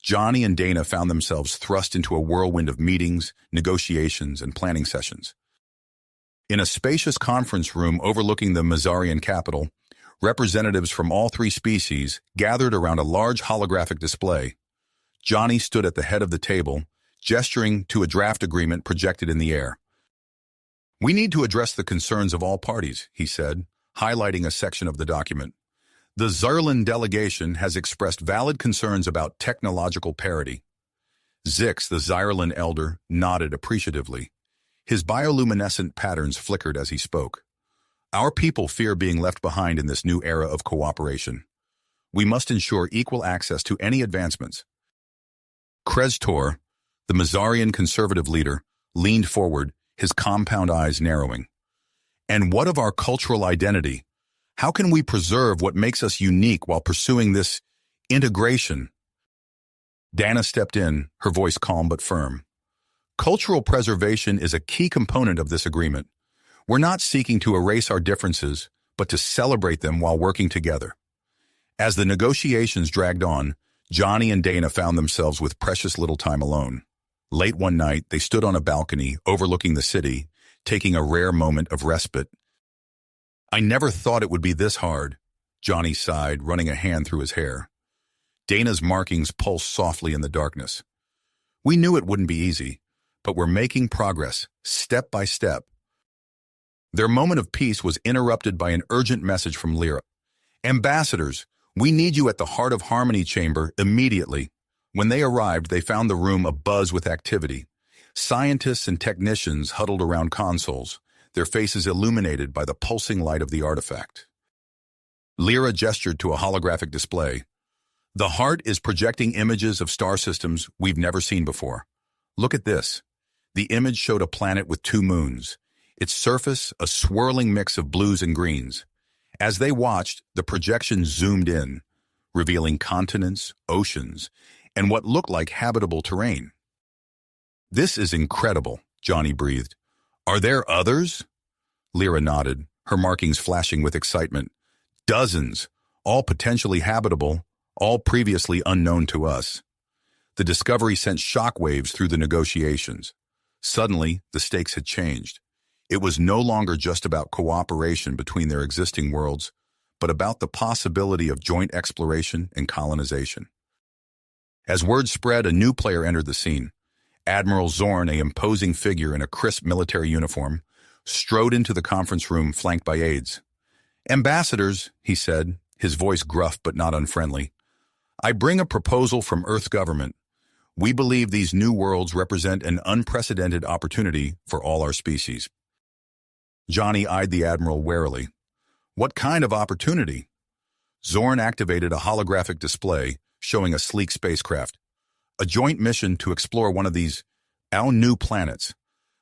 Johnny and Dana found themselves thrust into a whirlwind of meetings, negotiations, and planning sessions. In a spacious conference room overlooking the Mazarian capital, representatives from all three species gathered around a large holographic display. Johnny stood at the head of the table, gesturing to a draft agreement projected in the air. "We need to address the concerns of all parties," he said, highlighting a section of the document. "The Zyerland delegation has expressed valid concerns about technological parity. Zix, the Xyrilin elder, nodded appreciatively. His bioluminescent patterns flickered as he spoke. Our people fear being left behind in this new era of cooperation. We must ensure equal access to any advancements. Krestor, the Mazarian conservative leader, leaned forward, his compound eyes narrowing. And what of our cultural identity? How can we preserve what makes us unique while pursuing this integration? Dana stepped in, her voice calm but firm. Cultural preservation is a key component of this agreement. We're not seeking to erase our differences, but to celebrate them while working together. As the negotiations dragged on, Johnny and Dana found themselves with precious little time alone. Late one night, they stood on a balcony overlooking the city, taking a rare moment of respite. I never thought it would be this hard, Johnny sighed, running a hand through his hair. Dana's markings pulsed softly in the darkness. We knew it wouldn't be easy, but we're making progress, step by step. Their moment of peace was interrupted by an urgent message from Lyra. Ambassadors, we need you at the Heart of Harmony chamber immediately. When they arrived, they found the room abuzz with activity. Scientists and technicians huddled around consoles, their faces illuminated by the pulsing light of the artifact. Lyra gestured to a holographic display. The heart is projecting images of star systems we've never seen before. Look at this. The image showed a planet with 2 moons. Its surface, a swirling mix of blues and greens. As they watched, the projection zoomed in, revealing continents, oceans, and what looked like habitable terrain. This is incredible, Johnny breathed. Are there others? Lyra nodded, her markings flashing with excitement. Dozens, all potentially habitable, all previously unknown to us. The discovery sent shockwaves through the negotiations. Suddenly, the stakes had changed. It was no longer just about cooperation between their existing worlds, but about the possibility of joint exploration and colonization. As word spread, a new player entered the scene. Admiral Zorn, an imposing figure in a crisp military uniform, strode into the conference room flanked by aides. Ambassadors, he said, his voice gruff but not unfriendly. I bring a proposal from Earth's government. We believe these new worlds represent an unprecedented opportunity for all our species. Johnny eyed the Admiral warily. What kind of opportunity? Zorn activated a holographic display showing a sleek spacecraft. A joint mission to explore one of these, our new planets.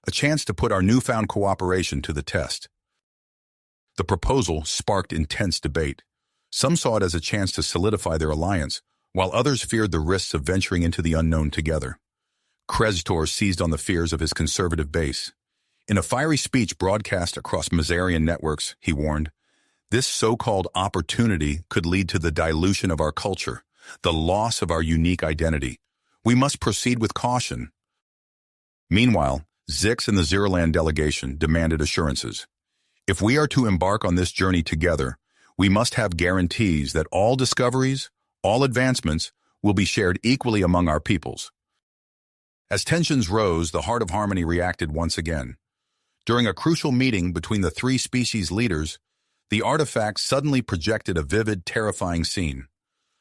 A chance to put our newfound cooperation to the test. The proposal sparked intense debate. Some saw it as a chance to solidify their alliance, while others feared the risks of venturing into the unknown together. Krestor seized on the fears of his conservative base. In a fiery speech broadcast across Mazarian networks, he warned, this so-called opportunity could lead to the dilution of our culture, the loss of our unique identity. We must proceed with caution. Meanwhile, Zix and the Xyriland delegation demanded assurances. If we are to embark on this journey together, we must have guarantees that all discoveries, all advancements, will be shared equally among our peoples. As tensions rose, the Heart of Harmony reacted once again. During a crucial meeting between the 3 species leaders, the artifact suddenly projected a vivid, terrifying scene.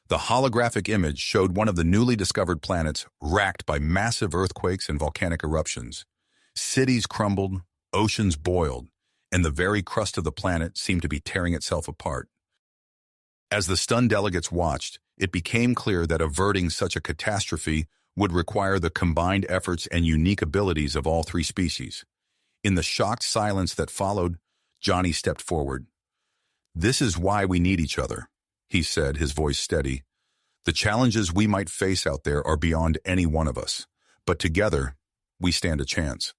The holographic image showed one of the newly discovered planets racked by massive earthquakes and volcanic eruptions. Cities crumbled, oceans boiled, and the very crust of the planet seemed to be tearing itself apart. As the stunned delegates watched, it became clear that averting such a catastrophe would require the combined efforts and unique abilities of all 3 species. In the shocked silence that followed, Johnny stepped forward. This is why we need each other, he said, his voice steady. The challenges we might face out there are beyond any one of us, but together, we stand a chance.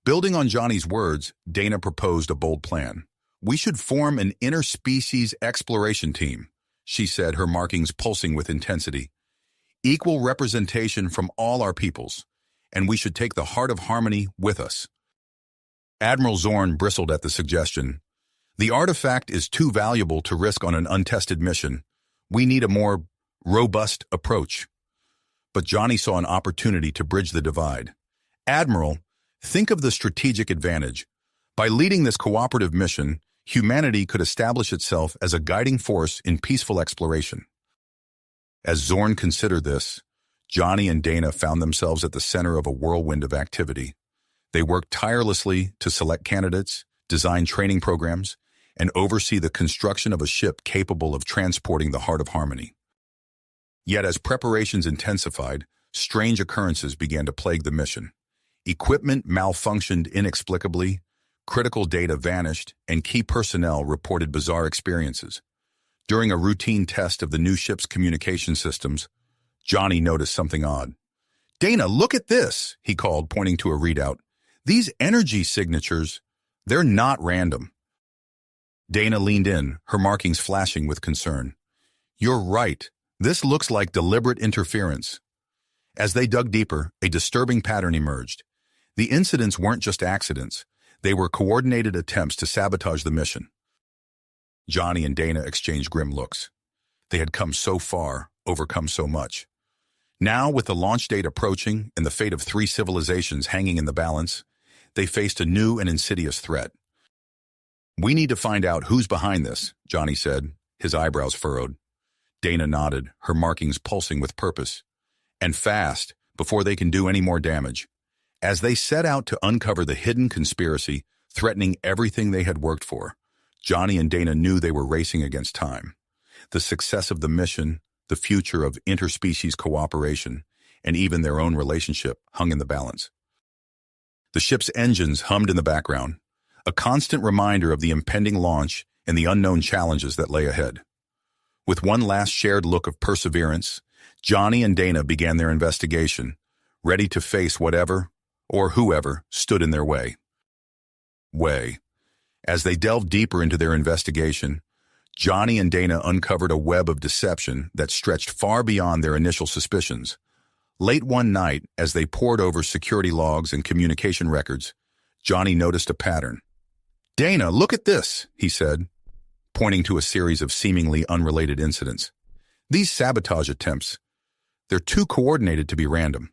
Building on Johnny's words, Dana proposed a bold plan. We should form an interspecies exploration team, she said, her markings pulsing with intensity. Equal representation from all our peoples, and we should take the Heart of Harmony with us. Admiral Zorn bristled at the suggestion. The artifact is too valuable to risk on an untested mission. We need a more robust approach. But Johnny saw an opportunity to bridge the divide. Admiral, think of the strategic advantage. By leading this cooperative mission, humanity could establish itself as a guiding force in peaceful exploration. As Zorn considered this, Johnny and Dana found themselves at the center of a whirlwind of activity. They worked tirelessly to select candidates, design training programs, and oversee the construction of a ship capable of transporting the Heart of Harmony. Yet as preparations intensified, strange occurrences began to plague the mission. Equipment malfunctioned inexplicably, critical data vanished, and key personnel reported bizarre experiences. During a routine test of the new ship's communication systems, Johnny noticed something odd. "Dana, look at this," he called, pointing to a readout. "These energy signatures, they're not random." Dana leaned in, her markings flashing with concern. "You're right. This looks like deliberate interference." As they dug deeper, a disturbing pattern emerged. The incidents weren't just accidents. They were coordinated attempts to sabotage the mission. Johnny and Dana exchanged grim looks. They had come so far, overcome so much. Now, with the launch date approaching and the fate of 3 civilizations hanging in the balance, they faced a new and insidious threat. "We need to find out who's behind this," Johnny said, his eyebrows furrowed. Dana nodded, her markings pulsing with purpose. "And fast, before they can do any more damage." As they set out to uncover the hidden conspiracy threatening everything they had worked for, Johnny and Dana knew they were racing against time. The success of the mission, the future of interspecies cooperation, and even their own relationship hung in the balance. The ship's engines hummed in the background, a constant reminder of the impending launch and the unknown challenges that lay ahead. With one last shared look of perseverance, Johnny and Dana began their investigation, ready to face whatever or whoever stood in their way. As they delved deeper into their investigation, Johnny and Dana uncovered a web of deception that stretched far beyond their initial suspicions. Late one night, as they pored over security logs and communication records, Johnny noticed a pattern. "Dana, look at this," he said, pointing to a series of seemingly unrelated incidents. "These sabotage attempts, they're too coordinated to be random."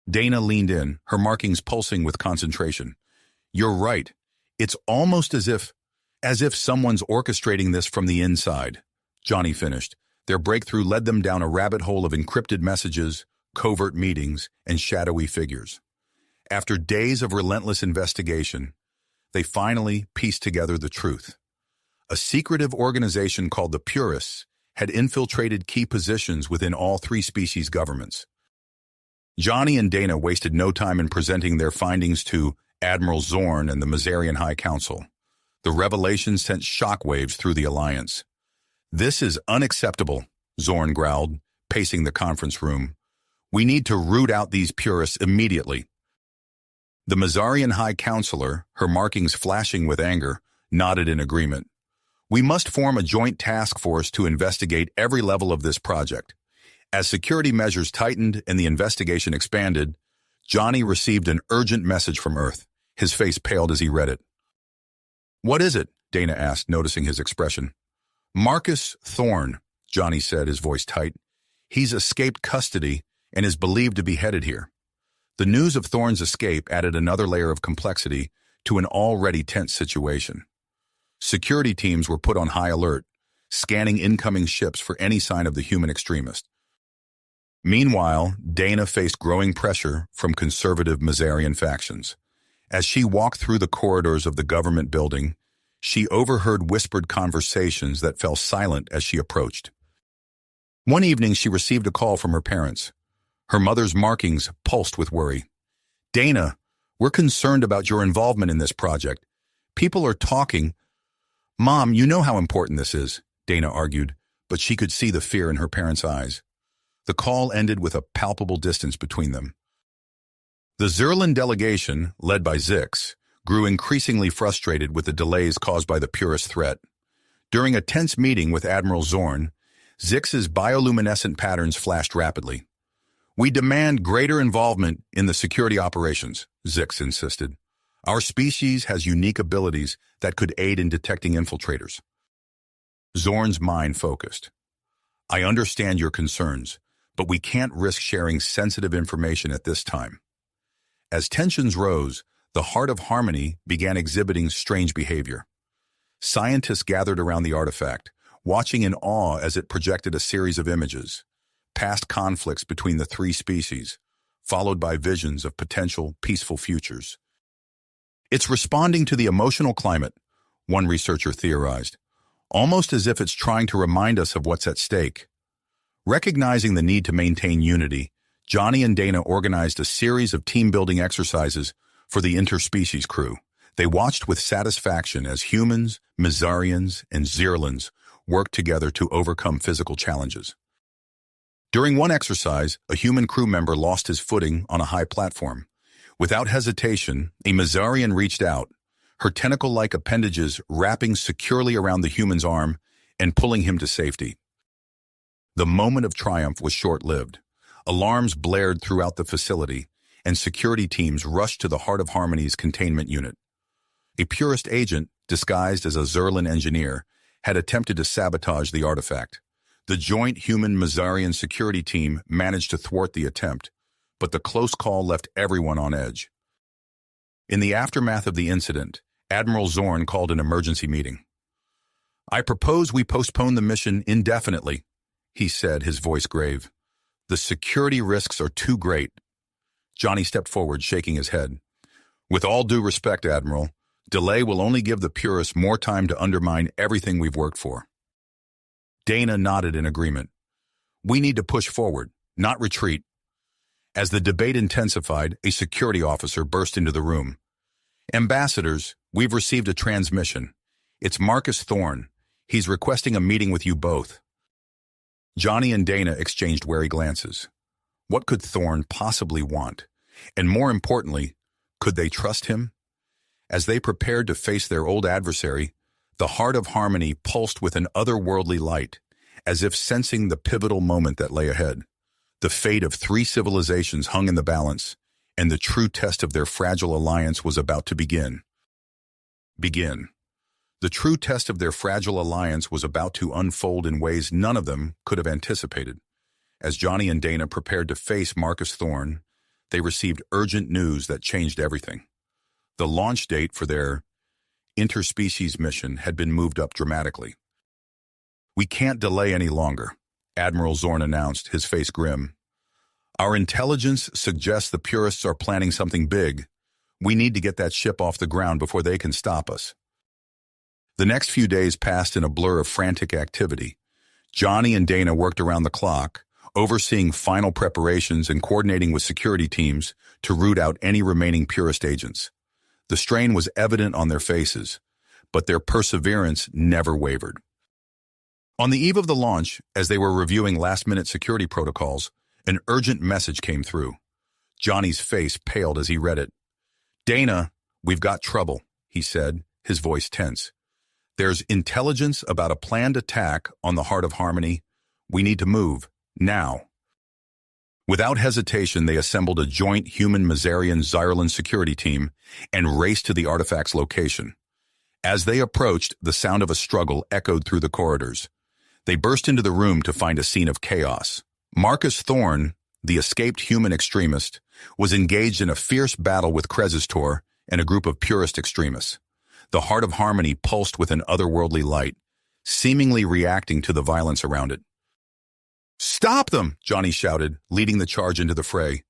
Dana leaned in, her markings pulsing with concentration. "You're right. It's almost as if someone's orchestrating this from the inside," Johnny finished. Their breakthrough led them down a rabbit hole of encrypted messages, covert meetings, and shadowy figures. After days of relentless investigation, they finally pieced together the truth. A secretive organization called the Purists had infiltrated key positions within all 3 species governments. Johnny and Dana wasted no time in presenting their findings to Admiral Zorn and the Mazarian High Council. The revelation sent shockwaves through the alliance. "This is unacceptable," Zorn growled, pacing the conference room. "We need to root out these purists immediately." The Mazarian High Counselor, her markings flashing with anger, nodded in agreement. "We must form a joint task force to investigate every level of this project." As security measures tightened and the investigation expanded, Johnny received an urgent message from Earth. His face paled as he read it. "What is it?" Dana asked, noticing his expression. "Marcus Thorne," Johnny said, his voice tight. "He's escaped custody and is believed to be headed here." The news of Thorne's escape added another layer of complexity to an already tense situation. Security teams were put on high alert, scanning incoming ships for any sign of the human extremist. Meanwhile, Dana faced growing pressure from conservative Mazarian factions. As she walked through the corridors of the government building, she overheard whispered conversations that fell silent as she approached. One evening, she received a call from her parents. Her mother's markings pulsed with worry. "Dana, we're concerned about your involvement in this project. People are talking." "Mom, you know how important this is," Dana argued, but she could see the fear in her parents' eyes. The call ended with a palpable distance between them. The Zerlin delegation, led by Zix, grew increasingly frustrated with the delays caused by the Purist threat. During a tense meeting with Admiral Zorn, Zix's bioluminescent patterns flashed rapidly. "We demand greater involvement in the security operations," Zix insisted. "Our species has unique abilities that could aid in detecting infiltrators." Zorn's mind focused. "I understand your concerns, but we can't risk sharing sensitive information at this time." As tensions rose, the Heart of Harmony began exhibiting strange behavior. Scientists gathered around the artifact, watching in awe as it projected a series of images. past conflicts between the three species, followed by visions of potential peaceful futures. It's responding to the emotional climate, one researcher theorized, almost as if it's trying to remind us of what's at stake. Recognizing the need to maintain unity, Johnny and Dana organized a series of team-building exercises for the interspecies crew. They watched with satisfaction as humans, Mizarians, and Zirlans worked together to overcome physical challenges. During one exercise, a human crew member lost his footing on a high platform. Without hesitation, a Mizarian reached out, her tentacle-like appendages wrapping securely around the human's arm and pulling him to safety. The moment of triumph was short-lived. Alarms blared throughout the facility, and security teams rushed to the Heart of Harmony's containment unit. A purist agent, disguised as a Zerlin engineer, had attempted to sabotage the artifact. The joint human-Mizarian security team managed to thwart the attempt, but the close call left everyone on edge. In the aftermath of the incident, Admiral Zorn called an emergency meeting. "I propose we postpone the mission indefinitely," he said, his voice grave. "The security risks are too great." Johnny stepped forward, shaking his head. "With all due respect, Admiral, delay will only give the purists more time to undermine everything we've worked for." Dana nodded in agreement. "We need to push forward, not retreat." As the debate intensified, a security officer burst into the room. "Ambassadors, we've received a transmission. It's Marcus Thorne. He's requesting a meeting with you both." Johnny and Dana exchanged wary glances. What could Thorne possibly want? And more importantly, could they trust him? As they prepared to face their old adversary, the Heart of Harmony pulsed with an otherworldly light, as if sensing the pivotal moment that lay ahead. The fate of three civilizations hung in the balance, and the true test of their fragile alliance was about to begin. The true test of their fragile alliance was about to unfold in ways none of them could have anticipated. As Johnny and Dana prepared to face Marcus Thorne, they received urgent news that changed everything. The launch date for their interspecies mission had been moved up dramatically. "We can't delay any longer," Admiral Zorn announced, his face grim. "Our intelligence suggests the purists are planning something big. We need to get that ship off the ground before they can stop us." The next few days passed in a blur of frantic activity. Johnny and Dana worked around the clock, overseeing final preparations and coordinating with security teams to root out any remaining purist agents. The strain was evident on their faces, but their perseverance never wavered. On the eve of the launch, as they were reviewing last-minute security protocols, an urgent message came through. Johnny's face paled as he read it. "Dana, we've got trouble," he said, his voice tense. "There's intelligence about a planned attack on the Heart of Harmony. We need to move, now." Without hesitation, they assembled a joint human-Mizarian Zyrlan security team and raced to the artifact's location. As they approached, the sound of a struggle echoed through the corridors. They burst into the room to find a scene of chaos. Marcus Thorne, the escaped human extremist, was engaged in a fierce battle with Kresistor and a group of purist extremists. The Heart of Harmony pulsed with an otherworldly light, seemingly reacting to the violence around it. "Stop them!" Johnny shouted, leading the charge into the fray.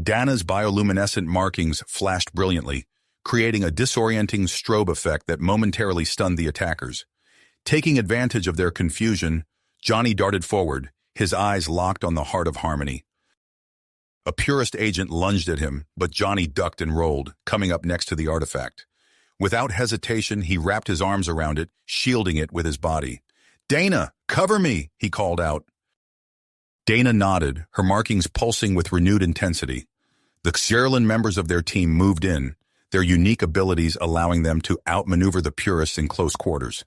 Dana's bioluminescent markings flashed brilliantly, creating a disorienting strobe effect that momentarily stunned the attackers. Taking advantage of their confusion, Johnny darted forward, his eyes locked on the Heart of Harmony. A purist agent lunged at him, but Johnny ducked and rolled, coming up next to the artifact. Without hesitation, he wrapped his arms around it, shielding it with his body. "Dana, cover me!" he called out. Dana nodded, her markings pulsing with renewed intensity. The Xerlin members of their team moved in, their unique abilities allowing them to outmaneuver the purists in close quarters.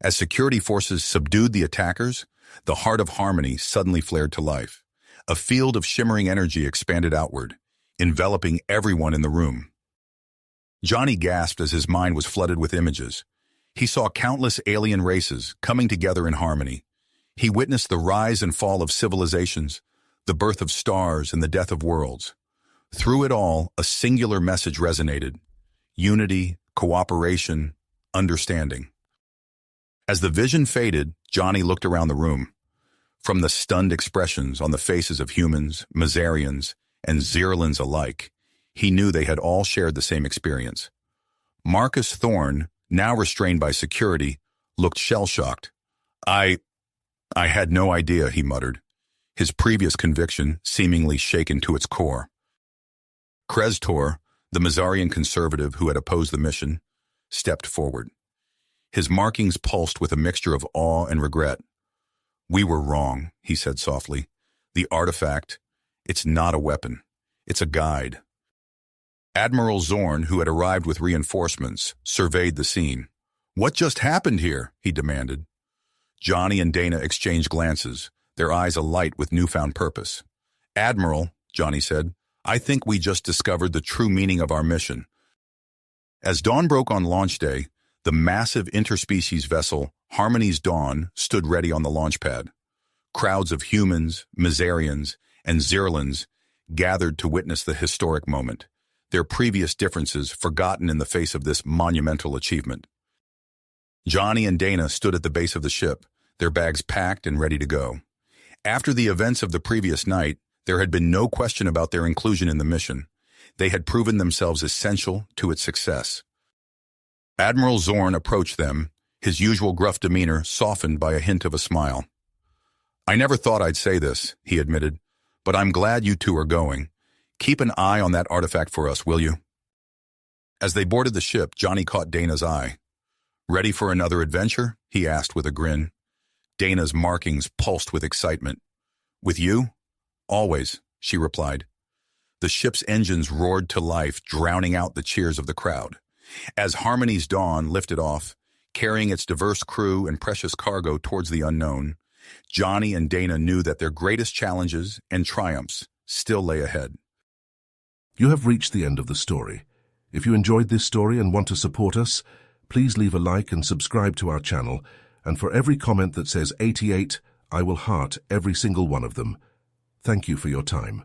As security forces subdued the attackers, the Heart of Harmony suddenly flared to life. A field of shimmering energy expanded outward, enveloping everyone in the room. Johnny gasped as his mind was flooded with images. He saw countless alien races coming together in harmony. He witnessed the rise and fall of civilizations, the birth of stars and the death of worlds. Through it all, a singular message resonated: unity, cooperation, understanding. As the vision faded, Johnny looked around the room. From the stunned expressions on the faces of humans, Mazarians, and Zirlans alike, he knew they had all shared the same experience. Marcus Thorne, now restrained by security, looked shell-shocked. I had no idea, he muttered, his previous conviction seemingly shaken to its core. Krestor, the Mazarian conservative who had opposed the mission, stepped forward. His markings pulsed with a mixture of awe and regret. "We were wrong," he said softly. "The artifact, it's not a weapon. It's a guide." Admiral Zorn, who had arrived with reinforcements, surveyed the scene. "What just happened here?" he demanded. Johnny and Dana exchanged glances, their eyes alight with newfound purpose. "Admiral," Johnny said, "I think we just discovered the true meaning of our mission." As dawn broke on launch day, the massive interspecies vessel Harmony's Dawn stood ready on the launch pad. Crowds of humans, Mazarians, and Zirlans gathered to witness the historic moment, their previous differences forgotten in the face of this monumental achievement. Johnny and Dana stood at the base of the ship, their bags packed and ready to go. After the events of the previous night, there had been no question about their inclusion in the mission. They had proven themselves essential to its success. Admiral Zorn approached them, his usual gruff demeanor softened by a hint of a smile. "I never thought I'd say this," he admitted, "but I'm glad you two are going. Keep an eye on that artifact for us, will you?" As they boarded the ship, Johnny caught Dana's eye. "Ready for another adventure?" he asked with a grin. Dana's markings pulsed with excitement. "With you? Always," she replied. The ship's engines roared to life, drowning out the cheers of the crowd. As Harmony's Dawn lifted off, carrying its diverse crew and precious cargo towards the unknown, Johnny and Dana knew that their greatest challenges and triumphs still lay ahead. You have reached the end of the story. If you enjoyed this story and want to support us, please leave a like and subscribe to our channel, and for every comment that says 88, I will heart every single one of them. Thank you for your time.